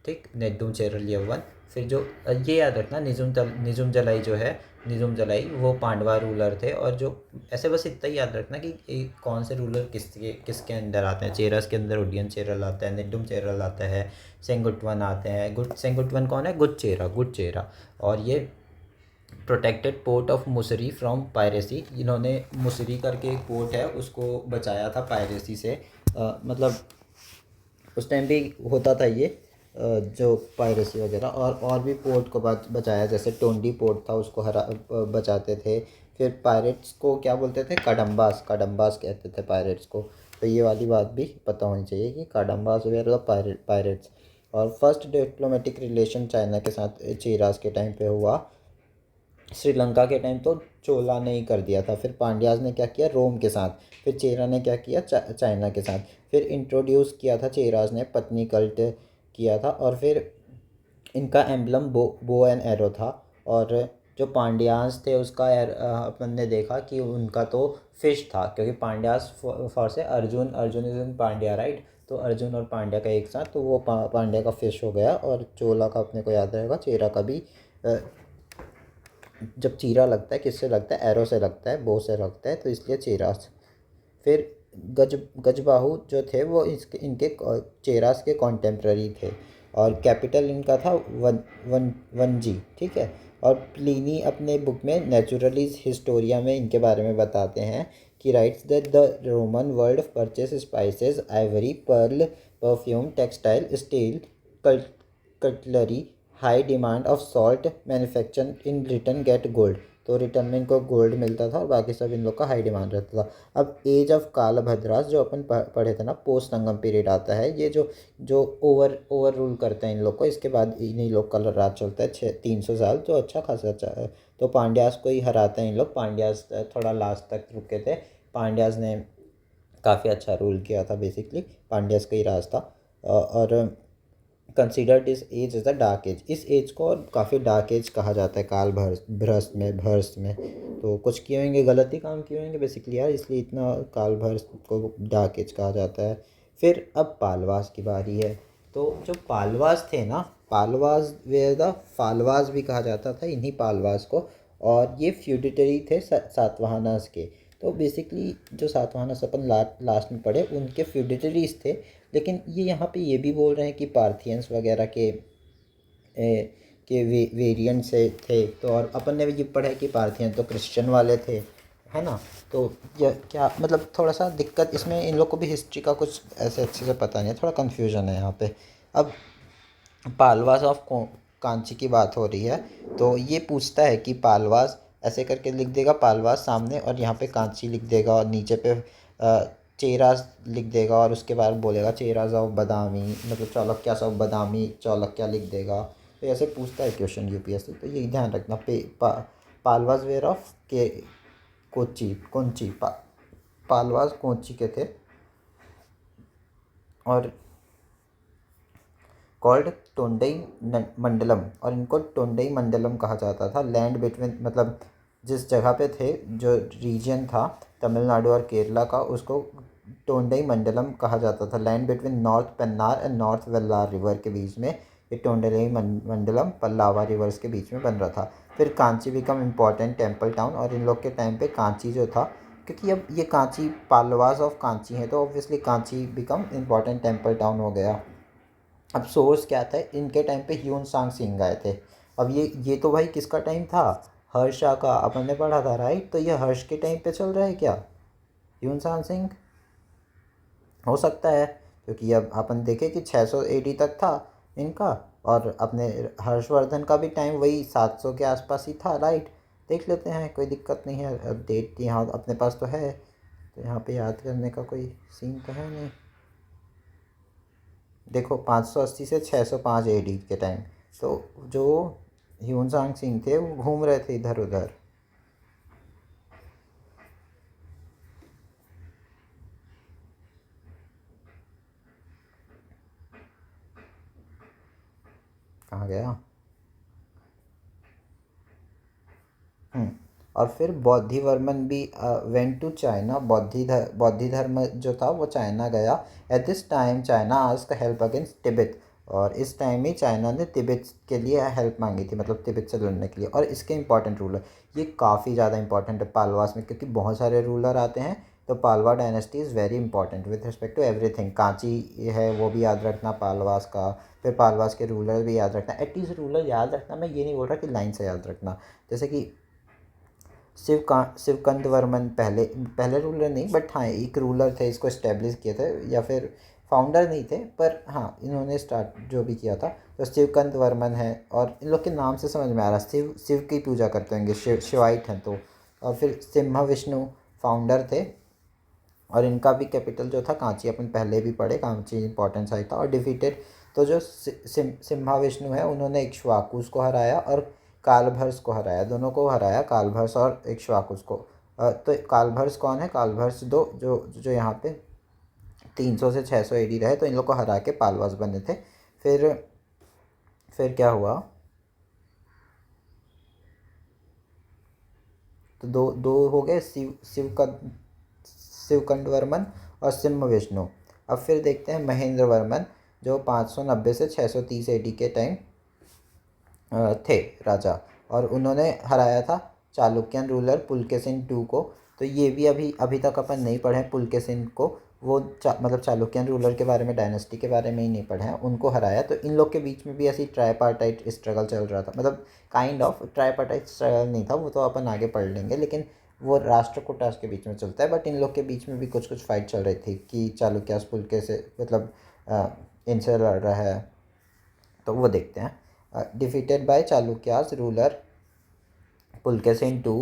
ठीक, नेदुम चेरल यवन। फिर जो ये याद रखना, निजुम जलाई जो है, निजुम जलाई वो पांडवा रूलर थे। और जो ऐसे बस इतना ही याद रखना कि कौन से रूलर किसके किसके अंदर आते हैं। चेरस के अंदर उडियन चेरल आता है, निडुम चेरल आता है, सेंगुटवन आते हैं। सेंगुटवन कौन है? गुड चेरा। और ये प्रोटेक्टेड पोर्ट ऑफ मुसरी फ्रॉम पायरेसी, इन्होंने मुसरी करके एक पोर्ट है उसको बचाया था पायरेसी से। मतलब उस टाइम भी होता था ये जो पायरेसी वगैरह, और भी पोर्ट को बचाया, जैसे टोंडी पोर्ट था उसको बचाते थे। फिर पायरेट्स को क्या बोलते थे? काडम्बास, काडम्बास कहते थे पायरेट्स को। तो ये वाली बात भी पता होनी चाहिए कि काडम्बास वगैरह पायरेट्स। और फर्स्ट डिप्लोमेटिक रिलेशन चाइना के साथ चेरास के टाइम पे हुआ। श्रीलंका के टाइम तो चोला ने ही कर दिया था। फिर पांड्याज ने क्या किया? रोम के साथ। फिर चेरा ने क्या किया? चाइना के साथ। फिर इंट्रोड्यूस किया था चेराज ने, पत्नी कल्ट किया था। और फिर इनका एम्बलम बो एंड एरो था। और जो पांड्यास थे उसका अपन ने देखा कि उनका तो फिश था, क्योंकि पांड्यास फॉर से Arjun is in Pandya, right? तो अर्जुन और पांड्या का एक साथ, तो वो पांड्या का फिश हो गया। और चोला का अपने को याद रहेगा, चेरा का भी। जब चीरा लगता है किससे लगता है? एरो से लगता है, बो से लगता है, तो इसलिए चेरास। फिर गजबाहु जो थे वो इनके चेरास के कॉन्टेम्प्ररी थे। और कैपिटल इनका था वनजी। ठीक है। और प्लिनी अपने बुक में नेचुरलिस हिस्टोरिया में इनके बारे में बताते हैं कि writes that the Roman world purchase spices, ivory, pearl, perfume, textile, steel, cutlery, high demand of salt manufacture, in return get gold. तो रिटर्न में इनको गोल्ड मिलता था और बाकी सब इन लोग का हाई डिमांड रहता था। अब एज ऑफ कालभद्रास जो अपन पढ़े थे ना, पोस्ट संगम पीरियड आता है। ये जो जो ओवर रूल करते हैं इन लोग को, इसके बाद इन्हीं लोग का राज चलता है 300 साल, तो अच्छा खासा अच्छा है। तो पांड्यास को ही हराते हैं इन लोग। पांड्यास थोड़ा लास्ट तक रुके थे। पांड्यास ने काफ़ी अच्छा रूल किया था, बेसिकली पांड्यास का ही राज था। और कंसिडर्ड इस age is the dark age. इस एज को और काफ़ी डार्क एज कहा जाता है काल भ्रष्ट में। तो कुछ किए होंगे, गलत ही काम किए होंगे बेसिकली यार, इसलिए इतना काल भ्रष्ट को डार्क एज कहा जाता है। फिर अब पालवास की बारी है। तो जो पालवास थे ना, पालवास वे द फालवास भी कहा जाता था इन्हीं पालवास को। और ये फ्यूडिटरी थे सातवाहनास के। तो बेसिकली जो सातवाहनास अपन लास्ट में पढ़े उनके फ्यूडिटरीज थे। लेकिन ये यहाँ पे ये भी बोल रहे हैं कि पार्थियंस वगैरह के वेरिएंट से थे। तो और अपन ने भी ये पढ़ा है कि पार्थियन तो क्रिश्चियन वाले थे, है ना? तो ये क्या मतलब, थोड़ा सा दिक्कत इसमें, इन लोग को भी हिस्ट्री का कुछ ऐसे अच्छे से पता नहीं है, थोड़ा कन्फ्यूजन है यहाँ पे। अब पालवास ऑफ कांची की बात हो रही है, तो ये पूछता है कि पालवास ऐसे करके लिख देगा, पालवास सामने, और यहाँ पे कांची लिख देगा, और नीचे पे चेरास लिख देगा, और उसके बाद बोलेगा चेरास ऑफ बदामी, मतलब चालुक्यास ऑफ बदामी चालुक्या लिख देगा। तो ऐसे पूछता है क्वेश्चन यूपीएससी, तो ये ध्यान रखना। पालवास वेयर ऑफ के कोंची पालवास कोंची के थे। और कॉल्ड टोंडई मंडलम, और इनको टोंडई मंडलम कहा जाता था। लैंड बिटवीन, मतलब जिस जगह पे थे, जो रीजन था तमिलनाडु और केरला का, उसको टोंडई मंडलम कहा जाता था। Land between north Pennar and north Vellar river के बीच में ये टोंडई मंडलम पल्लावा रिवर्स के बीच में बन रहा था। फिर Kanchi become important temple town, और इन लोग के टाइम पे कांची जो था, क्योंकि अब ये कांची पालवास ऑफ कांची है, तो obviously Kanchi become important temple town हो गया। अब सोर्स क्या था, इनके टाइम पे ह्यून सांग सिंह आए थे। अब ये तो भाई किसका टाइम था, हर्षा का, अपन ने पढ़ा था राइट। तो ये हर्ष के टाइम पे चल रहा है क्या ह्यून सांग सिंह? हो सकता है, क्योंकि अब अपन देखें कि 600 एडी तक था इनका, और अपने हर्षवर्धन का भी टाइम वही 700 के आसपास ही था राइट। देख लेते हैं, कोई दिक्कत नहीं है। अब डेट यहाँ अपने पास तो है, तो यहाँ पे याद करने का कोई सीन तो है नहीं। देखो 580 से 605 एडी के टाइम, तो जो ह्यून सांग सिंह थे वो घूम रहे थे इधर उधर। कहाँ गया? हम्म। और फिर बौद्धिवर्मन भी वेंट टू चाइना। बौद्धि धर्म जो था वो चाइना गया। At this time China ask help against Tibet. और इस टाइम ही चाइना ने तिब्बत के लिए हेल्प मांगी थी, मतलब तिब्बत से लड़ने के लिए। और इसके इंपॉर्टेंट रूलर, ये काफ़ी ज़्यादा इंपॉर्टेंट है पालवास में, क्योंकि बहुत सारे रूलर आते हैं। तो Pallava dynasty is very important with respect to everything. Kanchi है वो भी याद रखना पालवास का। फिर पालवास के रूलर भी याद रखना, एटलीस्ट रूलर याद रखना। मैं ये नहीं बोल रहा कि लाइन से याद रखना। जैसे कि शिवकंद वर्मन पहले पहले रूलर नहीं, बट हाँ एक रूलर थे, इसको इस्टेब्लिश किए थे, या फिर फाउंडर नहीं थे, पर हाँ इन्होंने स्टार्ट जो भी किया था। तो शिवकंद वर्मन है, और इन लोग के नाम से समझ में आ रहा है शिव शिव की पूजा करते होंगे, शिवाइट हैं तो। और फिर सिम्हा विष्णु फाउंडर थे, और इनका भी कैपिटल जो था कांची, अपन पहले भी पढ़े, कांची इंपॉर्टेंट साइट था। और डिफीटेड, तो जो सिम्हा विष्णु है उन्होंने इक्ष्वाकुस को हराया और कालभर्ष को हराया, दोनों को हराया, कालभर्ष और इक्ष्वाकुस को। तो कालभर्ष कौन है? कालभर्ष दो जो जो यहाँ पे 300 से 600 एडी रहे, तो इन लोग को हरा के पालवास बने थे। फिर क्या हुआ, तो दो दो हो गए, शिवकंड वर्मन और सिम्ह विष्णु। अब फिर देखते हैं महेंद्र वर्मन, जो 590 से 630 एडी के टाइम थे राजा, और उन्होंने हराया था चालुक्यन रूलर पुलकेशिन टू को। तो ये भी अभी अभी तक अपन नहीं पढ़े हैं पुलकेशिन को। वो मतलब चालुक्यन रूलर के बारे में, डायनेस्टी के बारे में ही नहीं पढ़े हैं, उनको हराया। तो इन लोग के बीच में भी ऐसी ट्राईपार्टाइट स्ट्रगल चल रहा था, मतलब काइंड ऑफ ट्राईपार्टाइट स्ट्रगल नहीं था वो, तो अपन आगे पढ़ लेंगे। लेकिन वो राष्ट्रकूटास के बीच में चलता है, बट इन लोग के बीच में भी कुछ कुछ फाइट चल रही थी कि चालुक्यास पुलके से, मतलब इनसे लड़ रहा है। तो वो देखते हैं। Defeated by Chalukyas ruler Pulakeshin two,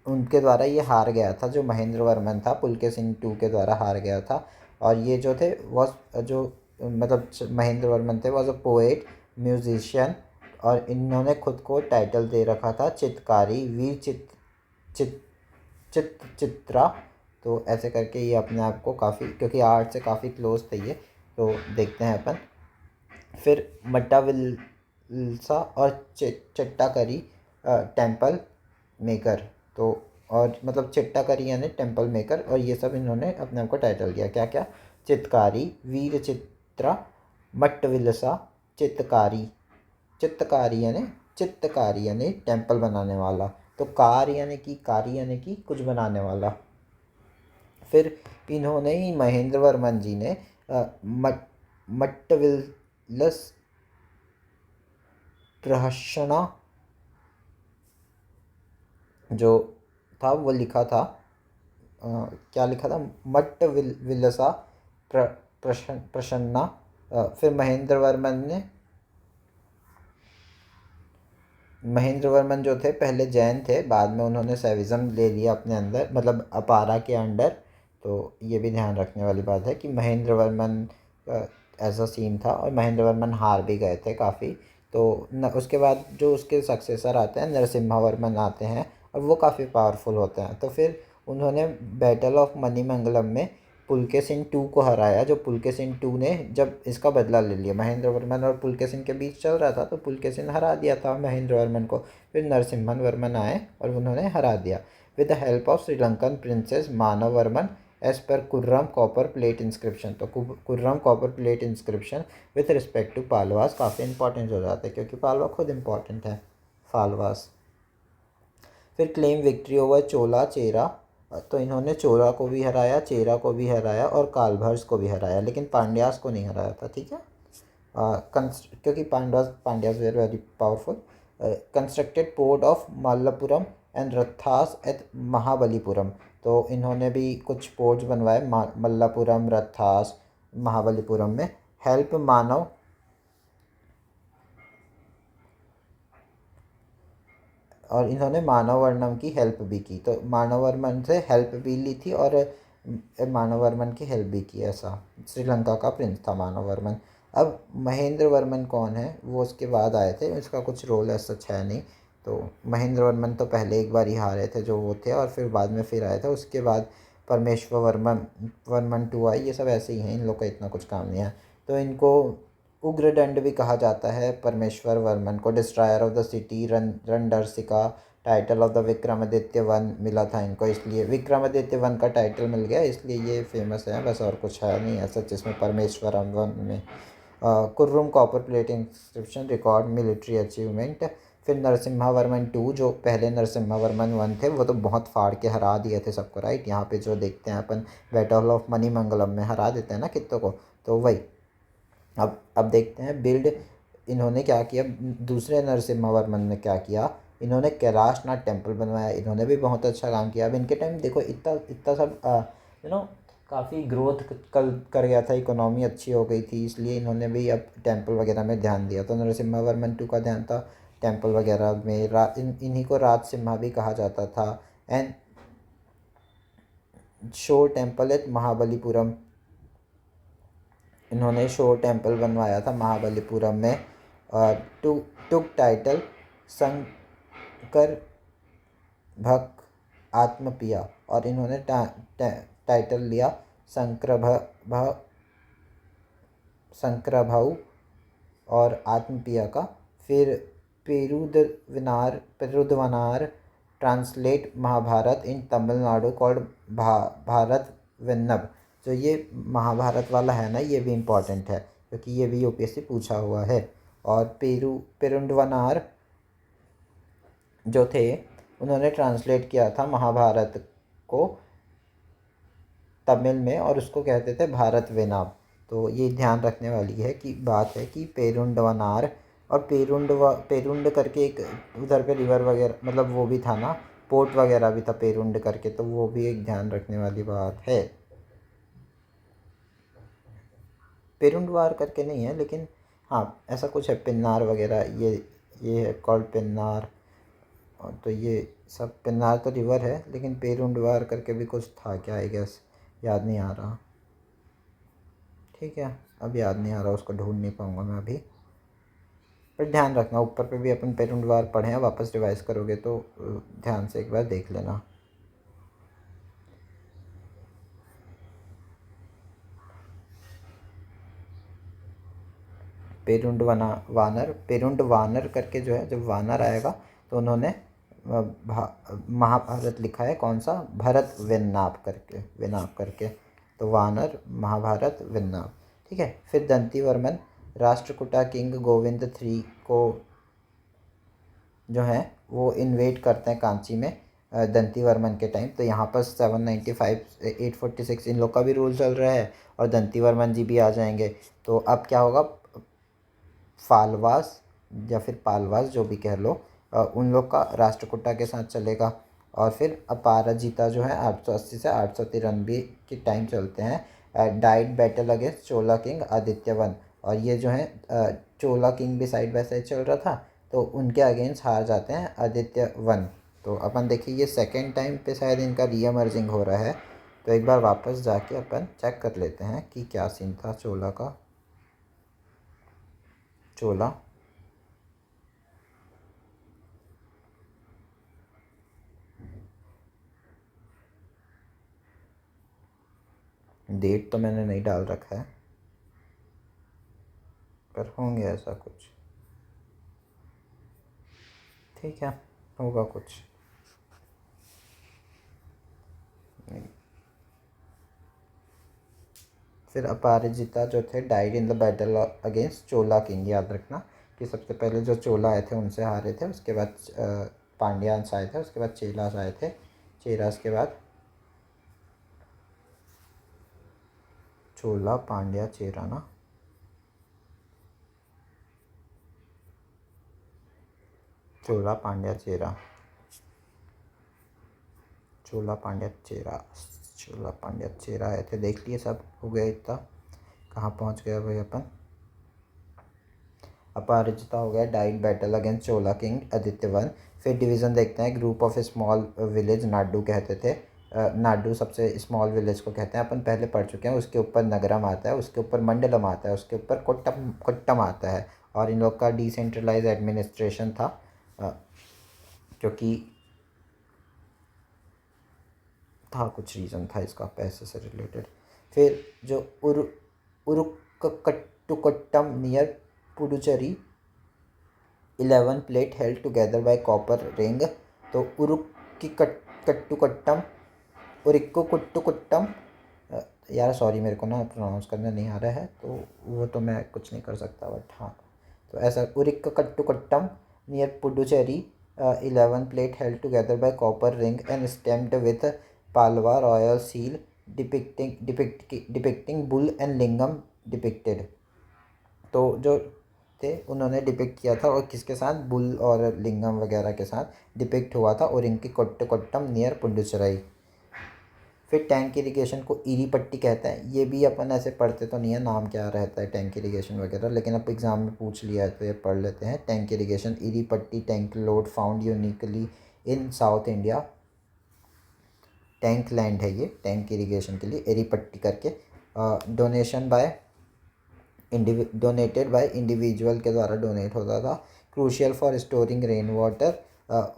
उनके द्वारा ये हार गया था। जो महेंद्र वर्मन था पुलकेशिन टू के द्वारा हार गया था। और ये जो थे वॉज जो मतलब महेंद्र वर्मन थे वॉज अ पोएट, म्यूजिशियन, और इन्होंने खुद को टाइटल दे रखा था चित्रकारी वीर चित चित्रा। तो ऐसे करके ये अपने आप को काफ़ी, क्योंकि आर्ट से काफ़ी क्लोज थे ये। तो देखते हैं अपन। फिर मट्टाविल्सा और चिट्टाकरी टेम्पल मेकर। तो और मतलब चिट्टाकरी यानी टेम्पल मेकर, और ये सब इन्होंने अपने आप को टाइटल दिया। क्या क्या? चित्रकारी, वीर चित्रा, मट्टविलसा, चित्रकारी। चित्रकारी यानी टेम्पल बनाने वाला। तो कार यानी कि कारी यानी कि कुछ बनाने वाला। फिर इन्होंने ही महेंद्र वर्मन जी ने मट्टविल्लस प्रहसना जो था वो लिखा था। क्या लिखा था? विलसा प्रसन्ना। फिर महेंद्र वर्मन जो थे पहले जैन थे, बाद में उन्होंने सैविज्म ले लिया अपने अंदर, मतलब अपारा के अंडर। तो ये भी ध्यान रखने वाली बात है कि महेंद्र वर्मन ऐसा सीन था, और महेंद्र वर्मन हार भी गए थे काफ़ी। तो उसके बाद जो उसके सक्सेसर आते हैं नरसिम्हा वर्मन आते हैं, और वो काफ़ी पावरफुल होते हैं। तो फिर उन्होंने बैटल ऑफ मनीमंगलम में पुलकेशिन टू को हराया। जो पुलकेशिन टू ने जब इसका बदला ले लिया, महेंद्र वर्मन और पुलकेशिन के बीच चल रहा था, तो पुलकेशिन हरा दिया था महेंद्र वर्मन को। फिर नरसिम्हन वर्मन आए और उन्होंने हरा दिया with the help of Sri Lankan princes Manava Varman as per Kuram copper plate inscription. तो Kuram copper plate inscription with respect to Pallavas काफ़ी इंपॉर्टेंट हो जाते हैं, क्योंकि पालवा खुद इंपॉर्टेंट है, फालवास। फिर क्लेम विक्ट्री ओवर चोला चेरा। तो इन्होंने चोला को भी हराया, चेरा को भी हराया, और कालभर्ष को भी हराया, लेकिन पांड्यास को नहीं हराया था। ठीक है। क्योंकि Pandyas were very powerful, constructed port of Mallapuram and rathas at Mahabalipuram. तो इन्होंने भी कुछ पोर्ट्स बनवाए मल्लापुरम, रथास, महाबलीपुरम में। हेल्प मानव और इन्होंने मानववर्मन की हेल्प भी की। तो मानववर्मन से हेल्प भी ली थी और मानववर्मन की हेल्प भी की। ऐसा श्रीलंका का प्रिंस था मानववर्मन। अब महेंद्र वर्मन कौन है, वो उसके बाद आए थे, इसका कुछ रोल ऐसा सच है नहीं। तो महेंद्र वर्मन तो पहले एक बार ही हारे थे जो वो थे, और फिर बाद में फिर आए थे। उसके बाद परमेश्वर वर्मन, वर्मन टू आई। ये सब ऐसे ही हैं, इन लोग का इतना कुछ काम नहीं है। तो इनको उग्रदंड भी कहा जाता है परमेश्वर वर्मन को। Destroyer of the city Ranadarshika title of the Vikramaditya one मिला था इनको, इसलिए विक्रमादित्य वन का टाइटल मिल गया, इसलिए ये फेमस है। बस और कुछ है नहीं ऐसा जिसमें परमेश्वर वन में। Kuram copper plate inscription record military achievement. फिर नरसिम्हा वर्मन टू, जो पहले नरसिम्हा वर्मन वन थे, वो तो बहुत फाड़ के हरा दिए थे सबको, राइट। यहाँ पे जो देखते हैं अपन बैटल ऑफ मनीमंगलम में हरा देते हैं ना कित्तों को, तो वही। अब देखते हैं बिल्ड इन्होंने क्या किया। दूसरे नरसिम्हा वर्मन ने क्या किया, इन्होंने कैलाशनाथ टेम्पल बनवाया। इन्होंने भी बहुत अच्छा काम किया। अब इनके टाइम देखो इतना इतना सब काफ़ी ग्रोथ कर गया था, इकोनॉमी अच्छी हो गई थी, इसलिए इन्होंने भी अब टेम्पल वगैरह में ध्यान दिया। तो नरसिम्हा वर्मन टू का ध्यान था टेम्पल वगैरह में। इन्हीं को राज सिम्हा भी कहा जाता था। एंड शोर टेम्पल एट महाबलीपुरम, इन्होंने शोर टेम्पल बनवाया था महाबलीपुरम में। टुक टाइटल शंकर भक्त आत्मपिया, और इन्होंने टाइटल लिया शंकरभाऊ और आत्मपिया का। फिर पेरुदवनार ट्रांसलेट महाभारत इन तमिलनाडु कॉल्ड भारत वेन्नब। जो ये महाभारत वाला है ना, ये भी इम्पॉर्टेंट है क्योंकि ये भी यूपीएससी पूछा हुआ है। और पेरुंडवनार जो थे, उन्होंने ट्रांसलेट किया था महाभारत को तमिल में, और उसको कहते थे भारत वेनाब। तो ये ध्यान रखने वाली है कि बात है कि पेरुंडवनार और पेरुंड करके एक उधर पे रिवर वगैरह, मतलब वो भी था ना, पोर्ट वगैरह भी था पेरुंड करके, तो वो भी एक ध्यान रखने वाली बात है। पेरुंडवार करके नहीं है, लेकिन हाँ ऐसा कुछ है, पिन्नार वगैरह, ये है कॉल्ड पिन्नार। और तो ये सब, पिन्नार तो रिवर है, लेकिन पेरुंडवार करके भी कुछ था क्या, आई गेस, याद नहीं आ रहा। ठीक है, अब याद नहीं आ रहा, उसको ढूंढ नहीं पाऊँगा मैं अभी। पर ध्यान रखना, ऊपर पे भी अपन पेरुंडवार पढ़े हैं, वापस रिवाइज करोगे तो ध्यान से एक बार देख लेना। पेरुंड वानर करके जो है, जब वानर आएगा तो उन्होंने महाभारत लिखा है, कौन सा, भरत वेनाब करके। तो वानर, महाभारत, वेनाब। ठीक है। फिर दंतीवर्मन, राष्ट्रकूटा किंग गोविंद III को जो है वो इन्वेट करते हैं कांची में दंतीवर्मन के टाइम। तो यहाँ पर 795 846 इन लोग का भी रूल चल रहा है, और दंतीवर्मन जी भी आ जाएंगे। तो अब क्या होगा, फालवास या फिर पालवास जो भी कह लो, उन लोग का राष्ट्रकूटा के साथ चलेगा। और फिर अपराजिता जो है 880 से 893 के टाइम चलते हैं। डाइड बैटल अगेंस्ट चोला किंग आदित्य वन, और ये जो है चोला किंग भी साइड बाय साइड चल रहा था, तो उनके अगेंस्ट हार जाते हैं आदित्य वन। तो अपन देखिए ये सेकेंड टाइम पे शायद इनका रीएमर्जिंग हो रहा है। तो एक बार वापस जाके अपन चेक कर लेते हैं कि क्या सीन था चोला का। चोला, डेट तो मैंने नहीं डाल रखा है, पर होंगे ऐसा कुछ। ठीक है, होगा कुछ। फिर अपराजिता जो थे died in the battle against Chola king. याद रखना कि सबसे पहले जो चोला आए थे उनसे हारे थे, उसके बाद पांड्यान्स आए थे, उसके बाद चेलास आए थे, चेरास के बाद चोला, पांड्या, चेरा ना। चोला पांड्या चेरा, चोला पांड्या चेरा, चोला पांड्या चेरा आए थे, देख लिए सब, हो गया इतना। कहाँ पहुँच गया भाई अपन? अपराजिता हो गया, डाइड बैटल अगेंस्ट चोला किंग आदित्य वन। फिर डिवीज़न देखते हैं, group of small village Nadu कहते थे। नाडू सबसे स्मॉल विलेज को कहते हैं, अपन पहले पढ़ चुके हैं। उसके ऊपर नगरम आता है, उसके ऊपर मंडलम आता है, उसके ऊपर कोट्टम आता है। और इन लोग का डिसेंट्रलाइज एडमिनिस्ट्रेशन था, क्योंकि था कुछ रीज़न था इसका पैसे से रिलेटेड। फिर जो Urukkattukottam near Puducherry 11 plate held together by copper ring. तो उरुक्कीकट्टुकोट्टम, उरिक्कुकुट्टुकुट्टम, यार सॉरी मेरे को ना प्रोनाउंस करना नहीं आ रहा है, तो वो तो मैं कुछ नहीं कर सकता, बट हाँ, तो ऐसा Urikkattukottam near Puducherry 11 plate held together by copper ring and stamped with Pallava royal seal depicting bull and lingam depicted. तो जो थे उन्होंने डिपिक्ट किया था, और किसके साथ? बुल और लिंगम वगैरह के साथ डिपिक्ट हुआ था, और इनकी कोट्टम नियर पुडुचेरी। फिर टैंक इरिगेशन को इरी पट्टी कहते हैं। ये भी अपन ऐसे पढ़ते तो नहीं है नाम क्या रहता है टैंक इरिगेशन वगैरह, लेकिन अब एग्ज़ाम में पूछ लिया है तो ये पढ़ लेते हैं। टैंक इरिगेशन, इरी पट्टी टैंक लोड फाउंड यूनिकली इन साउथ इंडिया। टैंक लैंड है ये टैंक इरिगेशन के लिए, एरी पट्टी करके। डोनेटेड बाय इंडिविजुअल के द्वारा डोनेट होता था। Crucial for storing rain water.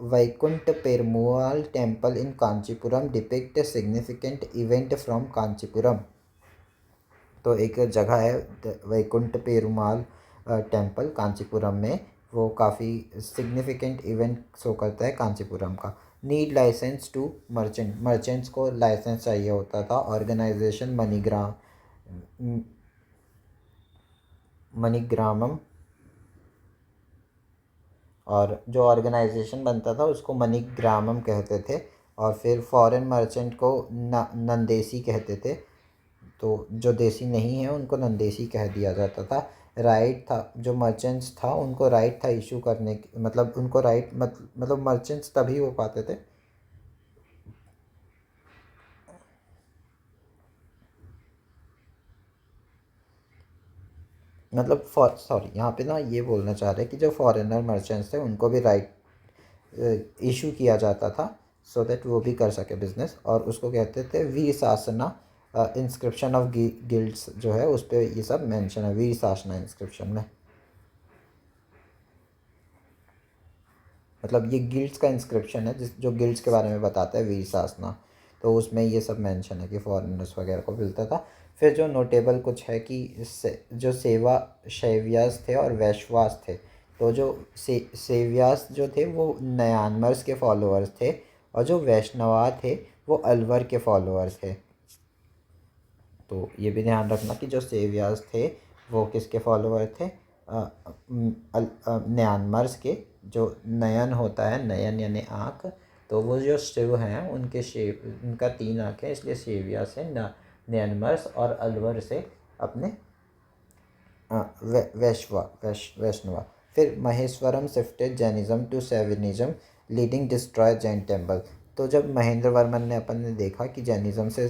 Vaikuntha Perumal temple in Kanchipuram depict significant event from Kanchipuram. तो एक जगह है वैकुंठ पेरुमाल टेम्पल कांचीपुरम में, वो काफ़ी सिग्निफिकेंट इवेंट शो करता है कांचीपुरम का। नीड लाइसेंस टू मर्चेंट्स को लाइसेंस चाहिए होता था। ऑर्गेनाइजेशन मनीग्रामम, और जो ऑर्गेनाइजेशन बनता था उसको मनीग्रामम कहते थे। और फिर फॉरेन मर्चेंट को नंदेसी कहते थे, तो जो देसी नहीं है उनको नंदेसी कह दिया जाता था। राइट था, जो मर्चेंट्स था उनको राइट था इशू करने की, मतलब उनको राइट मतलब मर्चेंट्स तभी हो पाते थे। मतलब सॉरी, यहाँ पे ना ये बोलना चाह रहे हैं कि जो फॉरेनर मर्चेंट्स थे उनको भी राइट इशू किया जाता था, सो दैट वो भी कर सके बिजनेस। और उसको कहते थे वीर शासना। इंस्क्रिप्शन ऑफ गिल्ड्स जो है उस पर ये सब मेंशन है वीर शासना इंस्क्रिप्शन में। मतलब ये गिल्ड्स का इंस्क्रिप्शन है जो गिल्ड्स के बारे में बताता है वीर शासना, तो उसमें ये सब मेंशन है कि फॉरेनर्स वगैरह को मिलता था। फिर जो नोटेबल कुछ है कि जो सेवा शैव्यास थे और वैश्वास थे। तो जो सेव्यास जो थे वो नयानमर्स के फॉलोअर्स थे, और जो वैष्णवा थे वो अलवर के फॉलोअर्स थे। तो ये भी ध्यान रखना कि जो सेव्यास थे वो किसके फॉलोअर थे? म्यांमार्स के। जो नयन होता है, नयन यानी आँख, तो वो जो शिव हैं उनके शिव, उनका 3 आँख है, इसलिए सेविया से म्यांमार्स, और अलवर से अपने वैष्णवा। फिर Maheshwaram shifted Jainism to Saivism leading destroy Jain temple. तो जब महेंद्र वर्मन ने अपन ने देखा कि जैनिज्म से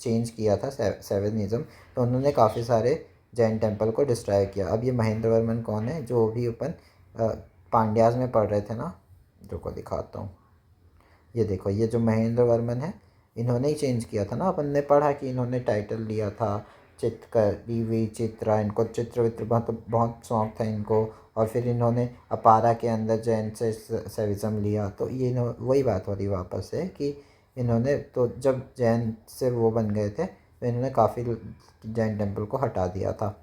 चेंज किया था सैविनिज्म, तो उन्होंने काफ़ी सारे जैन टेम्पल को डिस्ट्रॉय किया। अब ये महेंद्र वर्मन कौन है? जो भी अपन पांड्याज में पढ़ रहे थे ना, जो को दिखाता हूँ, ये देखो, ये जो महेंद्र वर्मन है इन्होंने ही चेंज किया था ना। अपन ने पढ़ा कि इन्होंने टाइटल लिया था चित्रकरी विचित्रा, इनको चित्र वित्र बहुत बहुत शौक था इनको। और फिर इन्होंने अपारा के अंदर जैन से सेविज्म लिया। तो ये वही बात हो रही वापस है कि इन्होंने तो जब जैन से वो बन गए थे तो इन्होंने काफ़ी जैन टेम्पल को हटा दिया था।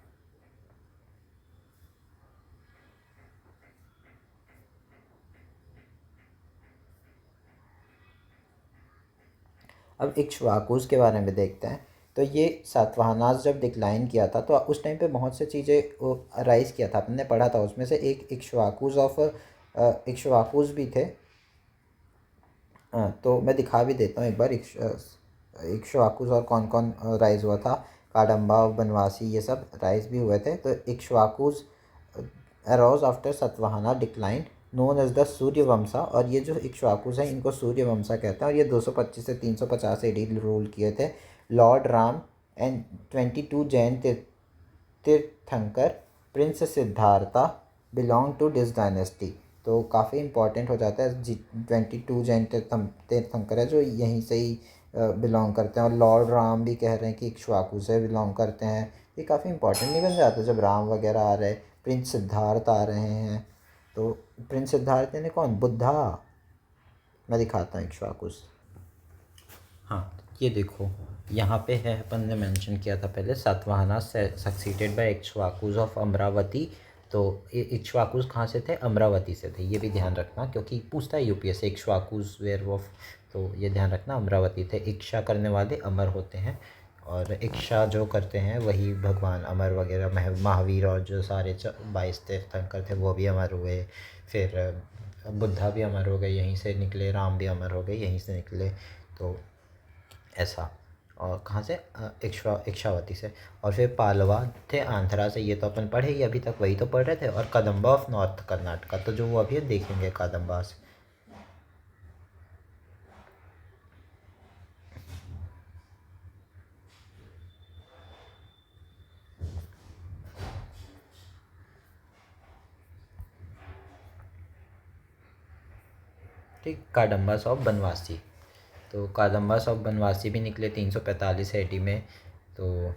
अब इक्ष्वाकुस के बारे में देखते हैं। तो ये सातवाहनास जब डिक्लाइन किया था तो उस टाइम पे बहुत से चीज़ें राइज किया था, अपन ने पढ़ा था। उसमें से एक इक्ष्वाकुस भी थे। तो मैं दिखा भी देता हूँ एक बार इक्ष्वाकुस और कौन कौन राइज हुआ था। काडम्बा, बनवासी, ये सब राइज भी हुए थे। तो Ikshvakus arose after Satavahana decline known as the Suryavamsha, और ये जो इक्ष्वाकुस हैं इनको सूर्यवंशा कहते हैं, और ये 225 से 350 एडी रूल किए थे। Lord Ram and 22 Jain tirthankar prince Siddhartha belong to this dynasty. तो काफ़ी इंपॉर्टेंट हो जाता है। 22 जैन तीर्थंकर है जो यहीं से ही बिलोंग करते हैं, और लॉर्ड राम भी कह रहे हैं कि इक्ष्वाकु से बिलोंग करते हैं। ये काफ़ी इंपॉर्टेंट नहीं बन जाता जब राम वगैरह आ रहे, प्रिंस सिद्धार्थ आ रहे हैं। तो प्रिंस सिद्धार्थ यानी कौन? बुद्धा। मैं दिखाता हूँ इक्ष्वाकुस। हाँ, ये देखो यहाँ पे है, अपन ने मेंशन किया था पहले, Satavahana succeeded by Ikshvakus of Amaravati. तो इक्ष्वाकुस कहाँ से थे? अमरावती से थे। ये भी ध्यान रखना क्योंकि पूछता है यूपीएससी इक्ष्वाकुस वेयर ऑफ, तो ये ध्यान रखना अमरावती थे। इच्छा करने वाले अमर होते हैं, और इच्छा जो करते हैं वही भगवान अमर वगैरह, महावीर और जो सारे 22 तीर्थंकर थे वो भी अमर हुए। फिर बुद्धा भी अमर हो गए, यहीं से निकले। राम भी अमर हो गए, यहीं से निकले। तो ऐसा। और कहाँ से? इक्षावती से। और फिर पालवा थे आंध्रा से, ये तो अपन पढ़े ही अभी तक, वही तो पढ़ रहे थे। और कदम्बा ऑफ नॉर्थ कर्नाटका, तो जो वो अभी देखेंगे कदम्बा से। ठीक, काडम्बास ऑफ बनवासी। तो कादम्बास ऑफ बनवासी भी निकले 345 एडी में। तो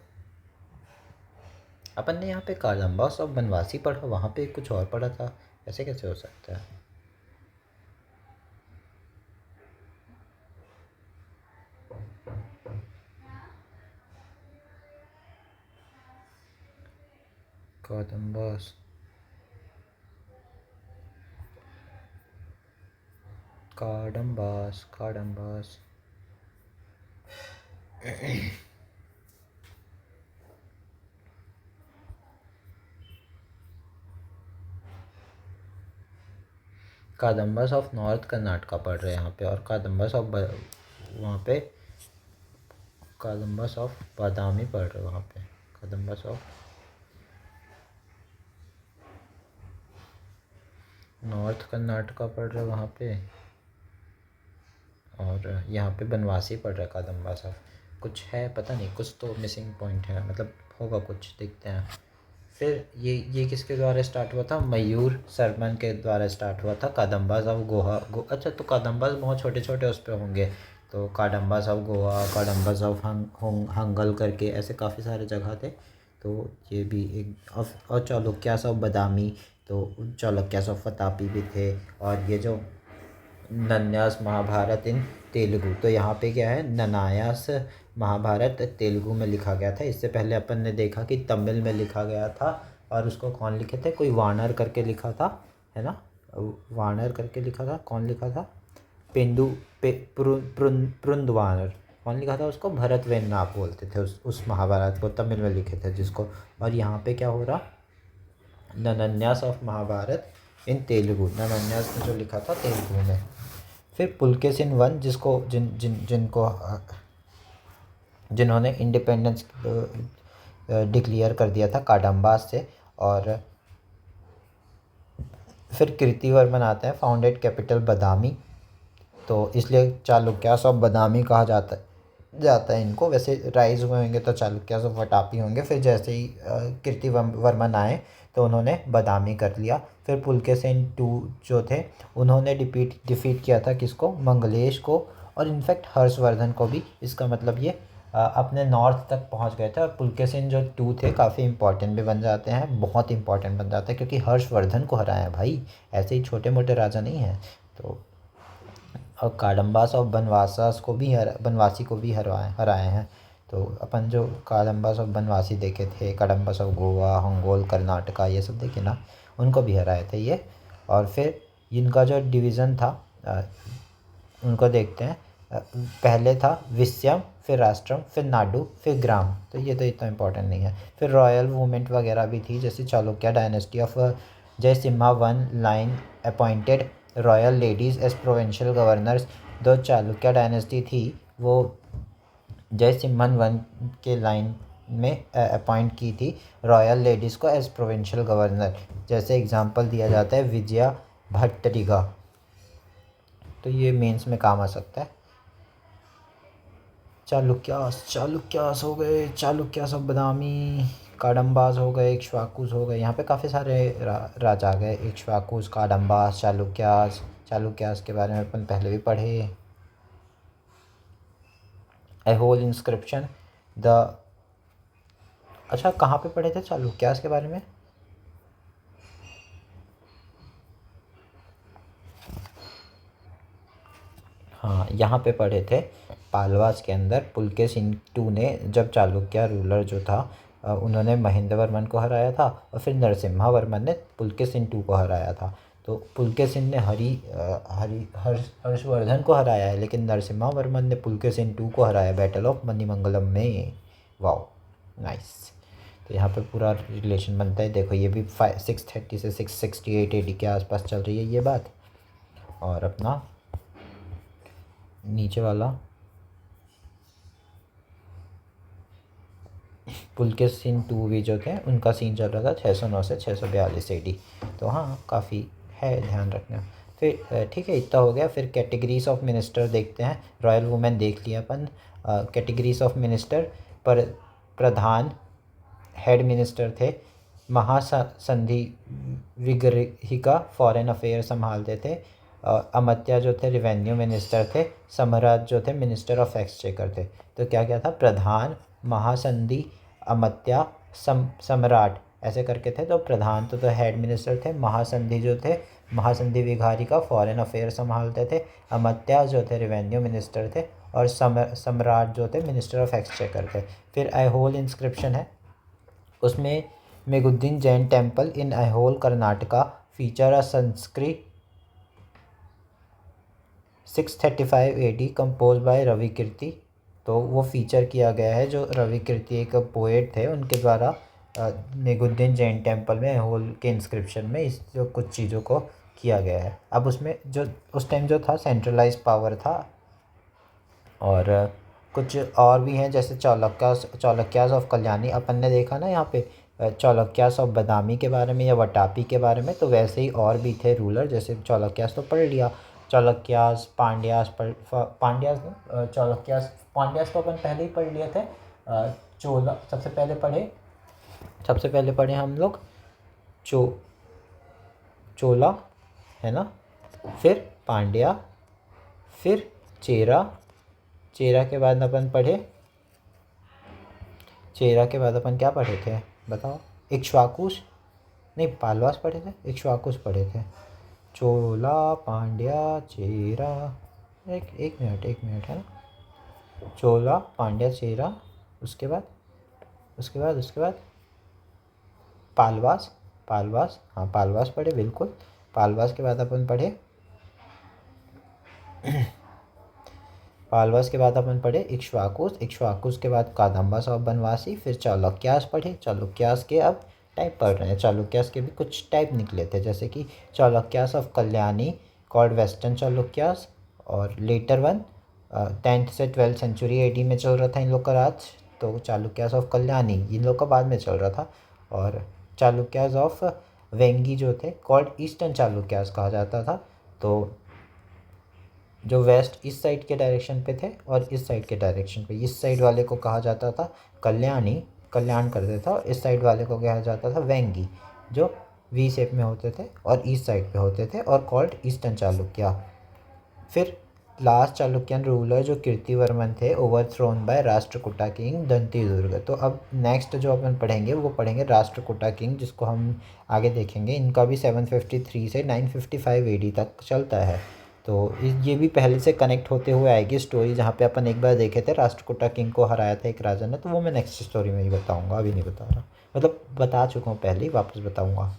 अपन ने यहाँ पे कादम्बास ऑफ बनवासी पढ़ा, वहाँ पे कुछ और पढ़ा था, ऐसे कैसे हो सकता है? कादम्बास, काडम्बास, काडम्बास। कादम्बास ऑफ नॉर्थ कर्नाटका पढ़ रहे हैं यहाँ पे, और कादम्बास ऑफ वहाँ पे कादम्बास ऑफ बादामी पढ़ रहे हैं वहाँ पे। कादम्बास ऑफ नॉर्थ कर्नाटका पढ़ रहे हैं वहाँ पे, और यहाँ पे बनवासी पढ़ रहा है कादम्बा साहब। कुछ है, पता नहीं, कुछ तो मिसिंग पॉइंट है, मतलब होगा कुछ, देखते हैं। फिर ये किसके द्वारा स्टार्ट हुआ था? मयूर सरमन के द्वारा स्टार्ट हुआ था। कादम्बाज ऑफ गोवा अच्छा, तो कादम्बाज बहुत छोटे छोटे उस पर होंगे। तो कादम्बाज ऑफ गोवा, कादम्बाज ऑफ हंगल करके ऐसे काफ़ी सारे जगह थे। तो ये भी एक और चालुक्यास ऑफ बदामी, तो चालुक्यास ऑफ फतापी भी थे। और ये जो नन्यास महाभारत इन तेलुगु, तो यहाँ पे क्या है? ननायास महाभारत तेलुगु में लिखा गया था। इससे पहले अपन ने देखा कि तमिल में लिखा गया था, और उसको कौन लिखे थे? कोई वानर करके लिखा था, है ना? वानर करके लिखा था। कौन लिखा था? पेंदु प्रुंदवानर। कौन लिखा था उसको? भरत वेन्नाप बोलते थे उस महाभारत को, तमिल में लिखे थे जिसको। और यहाँ पे क्या हो रहा? नन्यास ऑफ महाभारत इन तेलुगु, नन्यास ने जो लिखा था तेलुगु में। फिर पुलकेशिन वन, जिसको जिन्होंने इंडिपेंडेंस डिक्लेयर कर दिया था काडम्बास से। और फिर कीर्तिवर्मन आते हैं, फाउंडेड कैपिटल बदामी, तो इसलिए चालुक्यास ऑफ बदामी कहा जाता है इनको। वैसे राइज हुए होंगे तो चालुक्यास ऑफ वटापी होंगे। फिर जैसे ही कीर्तिवर्मन आए तो उन्होंने बदामी कर लिया। फिर पुलकेशिन टू जो थे उन्होंने डिफीट किया था किसको? मंगलेश को, और इनफैक्ट हर्षवर्धन को भी। इसका मतलब ये अपने नॉर्थ तक पहुंच गए थे। और पुलकेशिन जो टू थे काफ़ी इंपॉर्टेंट भी बन जाते हैं, बहुत इंपॉर्टेंट बन जाते हैं, क्योंकि हर्षवर्धन को हराए हैं भाई, ऐसे ही छोटे मोटे राजा नहीं हैं। तो और काडम्बास और बनवासी को भी हराए हैं। तो अपन जो काडम्बास और बनवासी देखे थे, काडम्बास ऑफ गोवा, हंगोल कर्नाटका, ये सब देखे ना, उनको भी हराए थे ये। और फिर इनका जो डिवीज़न था उनको देखते हैं। पहले था विस्यम, फिर राष्ट्रम, फिर नाडु, फिर ग्राम। तो ये तो इतना इम्पोर्टेंट नहीं है। फिर रॉयल मूवमेंट वगैरह भी थी, जैसे Chalukya dynasty of Jayasimha one line appointed royal ladies as provincial governors. जो चालुक्य डायनेस्टी थी वो जयसिम्हन वन के लाइन में अपॉइंट की थी रॉयल लेडीज़ को एज प्रोविंशियल गवर्नर। जैसे एग्जांपल दिया जाता है विजया भट्टरिका, तो ये मेंस में काम आ सकता है। चालुक्यास हो गए, चालुक्यास ऑफ बदामी, काडम्बास हो गए, इक्ष्वाकुस हो गए। यहाँ पे काफ़ी सारे राजा आ गए, इक्ष्वाकुस, काडम्बास, चालुक्यास के बारे में अपन पहले भी पढ़े। ऐहोल इंस्क्रिप्शन द, अच्छा कहाँ पे पढ़े थे चालुक्यास के बारे में? हाँ, यहाँ पे पढ़े थे पालवास के अंदर। पुलकेशिन II ने, जब चालुक्य रूलर जो था उन्होंने महेंद्र वर्मन को हराया था, और फिर नरसिम्हा वर्मन ने पुलकेशिन II को हराया था। तो पुलकेशिन ने हर्षवर्धन को हराया है, लेकिन नरसिम्हा वर्मन ने पुलकेशिन II को हराया बैटल ऑफ मणिमंगलम में। Wow, nice. तो यहाँ पे पूरा रिलेशन बनता है। देखो ये भी 630 से 668 AD के आसपास चल रही है ये बात। और अपना नीचे वाला पुलकेशिन II भी जो थे उनका सीन चल रहा था 609 से 642 AD। तो हाँ, काफ़ी है ध्यान रखना। फिर ठीक है, इतना हो गया। फिर कैटेगरीज ऑफ मिनिस्टर देखते हैं। रॉयल वुमेन देख लिया अपन। कैटेगरीज ऑफ मिनिस्टर पर प्रधान हेड मिनिस्टर थे, महासंधि विग्रहिका फॉरेन अफेयर संभालते थे, अमात्या जो थे रेवेन्यू मिनिस्टर थे, सम्राट जो थे मिनिस्टर ऑफ एक्सचेकर थे। तो क्या क्या था? प्रधान, महासंधि, अमात्या, सम्राट, ऐसे करके थे। तो प्रधान तो हेड मिनिस्टर थे, महासंधि जो थे महासंधि विघारिका फॉरेन अफेयर संभालते थे, अमात्या जो थे रेवेन्यू मिनिस्टर थे, और सम्राट जो थे मिनिस्टर ऑफ एक्सचेकर थे। फिर ऐहोल इंस्क्रिप्शन है, उसमें Meguddin Jain temple in Aihole Karnataka feature a Sanskrit 635 AD compose by Ravi Kirti. तो वो फीचर किया गया है, जो रवि कीर्ति एक पोएट थे, उनके द्वारा मेगुद्दीन जैन टेम्पल में ऐहोल के इंस्क्रिप्शन में इस जो कुछ चीज़ों को किया गया है। अब उसमें जो उस टाइम जो था सेंट्रलाइज पावर था, और कुछ और भी हैं जैसे चालुक्यास ऑफ कल्याणी अपन ने देखा ना यहाँ पे, चालुक्यास ऑफ बदामी के बारे में या वटापी के बारे में। तो वैसे ही और भी थे रूलर, जैसे चालुक्यास तो पढ़ लिया, चालुक्यास, पांड्यास तो अपन पहले ही पढ़ लिए थे। चोला सबसे पहले पढ़े हम लोग चोला, है ना, फिर पांड्या, फिर चेरा के बाद अपन क्या पढ़े थे बताओ? इक्ष्वाकुस, नहीं पालवास पढ़े थे, इक्ष्वाकुस पढ़े थे। चोला, पांड्या, चेरा, एक मिनट है ना। चोला, पांड्या, चेरा, उसके बाद पालवास। हाँ, पालवास पढ़े बिल्कुल। पालवास के बाद अपन पढ़े इक्ष्वाकुस के बाद कादम्बास ऑफ बनवासी। फिर चालुक्यास पढ़े। चालुक्यास के अब टाइप पढ़ रहे हैं। चालुक्यास के भी कुछ टाइप निकले थे, जैसे कि Chalukyas of Kalyani called western Chalukyas, और लेटर वन 10th से 12th सेंचुरी AD में चल रहा था इन लोग का राज। तो चालुक्यास ऑफ कल्याणी इन लोग का बाद में चल रहा था। और चालुक्यास ऑफ वेंगी जो थे कॉल्ड ईस्टर्न चालुक्यास कहा जाता था। तो जो वेस्ट इस साइड के डायरेक्शन पे थे, और इस साइड के डायरेक्शन पे, इस साइड वाले को कहा जाता था कल्याण करते था, और इस साइड वाले को कहा जाता था वेंगी, जो वी शेप में होते थे और ईस्ट साइड पे होते थे, और कॉल्ड ईस्टर्न चालुक्या। फिर लास्ट चालुक्यन रूलर जो कीर्तिवर्मन थे, overthrown by Rashtrakuta king Dantidurga. तो अब नेक्स्ट जो अपन पढ़ेंगे वो पढ़ेंगे राष्ट्रकूटा किंग, जिसको हम आगे देखेंगे। इनका भी 753 से 955 AD तक चलता है। तो ये भी पहले से कनेक्ट होते हुए आएगी स्टोरी, जहाँ पे अपन एक बार देखे थे राष्ट्रकूटा किंग को हराया था एक राजा ने। तो वो मैं नेक्स्ट स्टोरी में ही बताऊँगा, अभी नहीं बता रहा, मतलब बता चुका हूँ पहले ही, वापस बताऊँगा।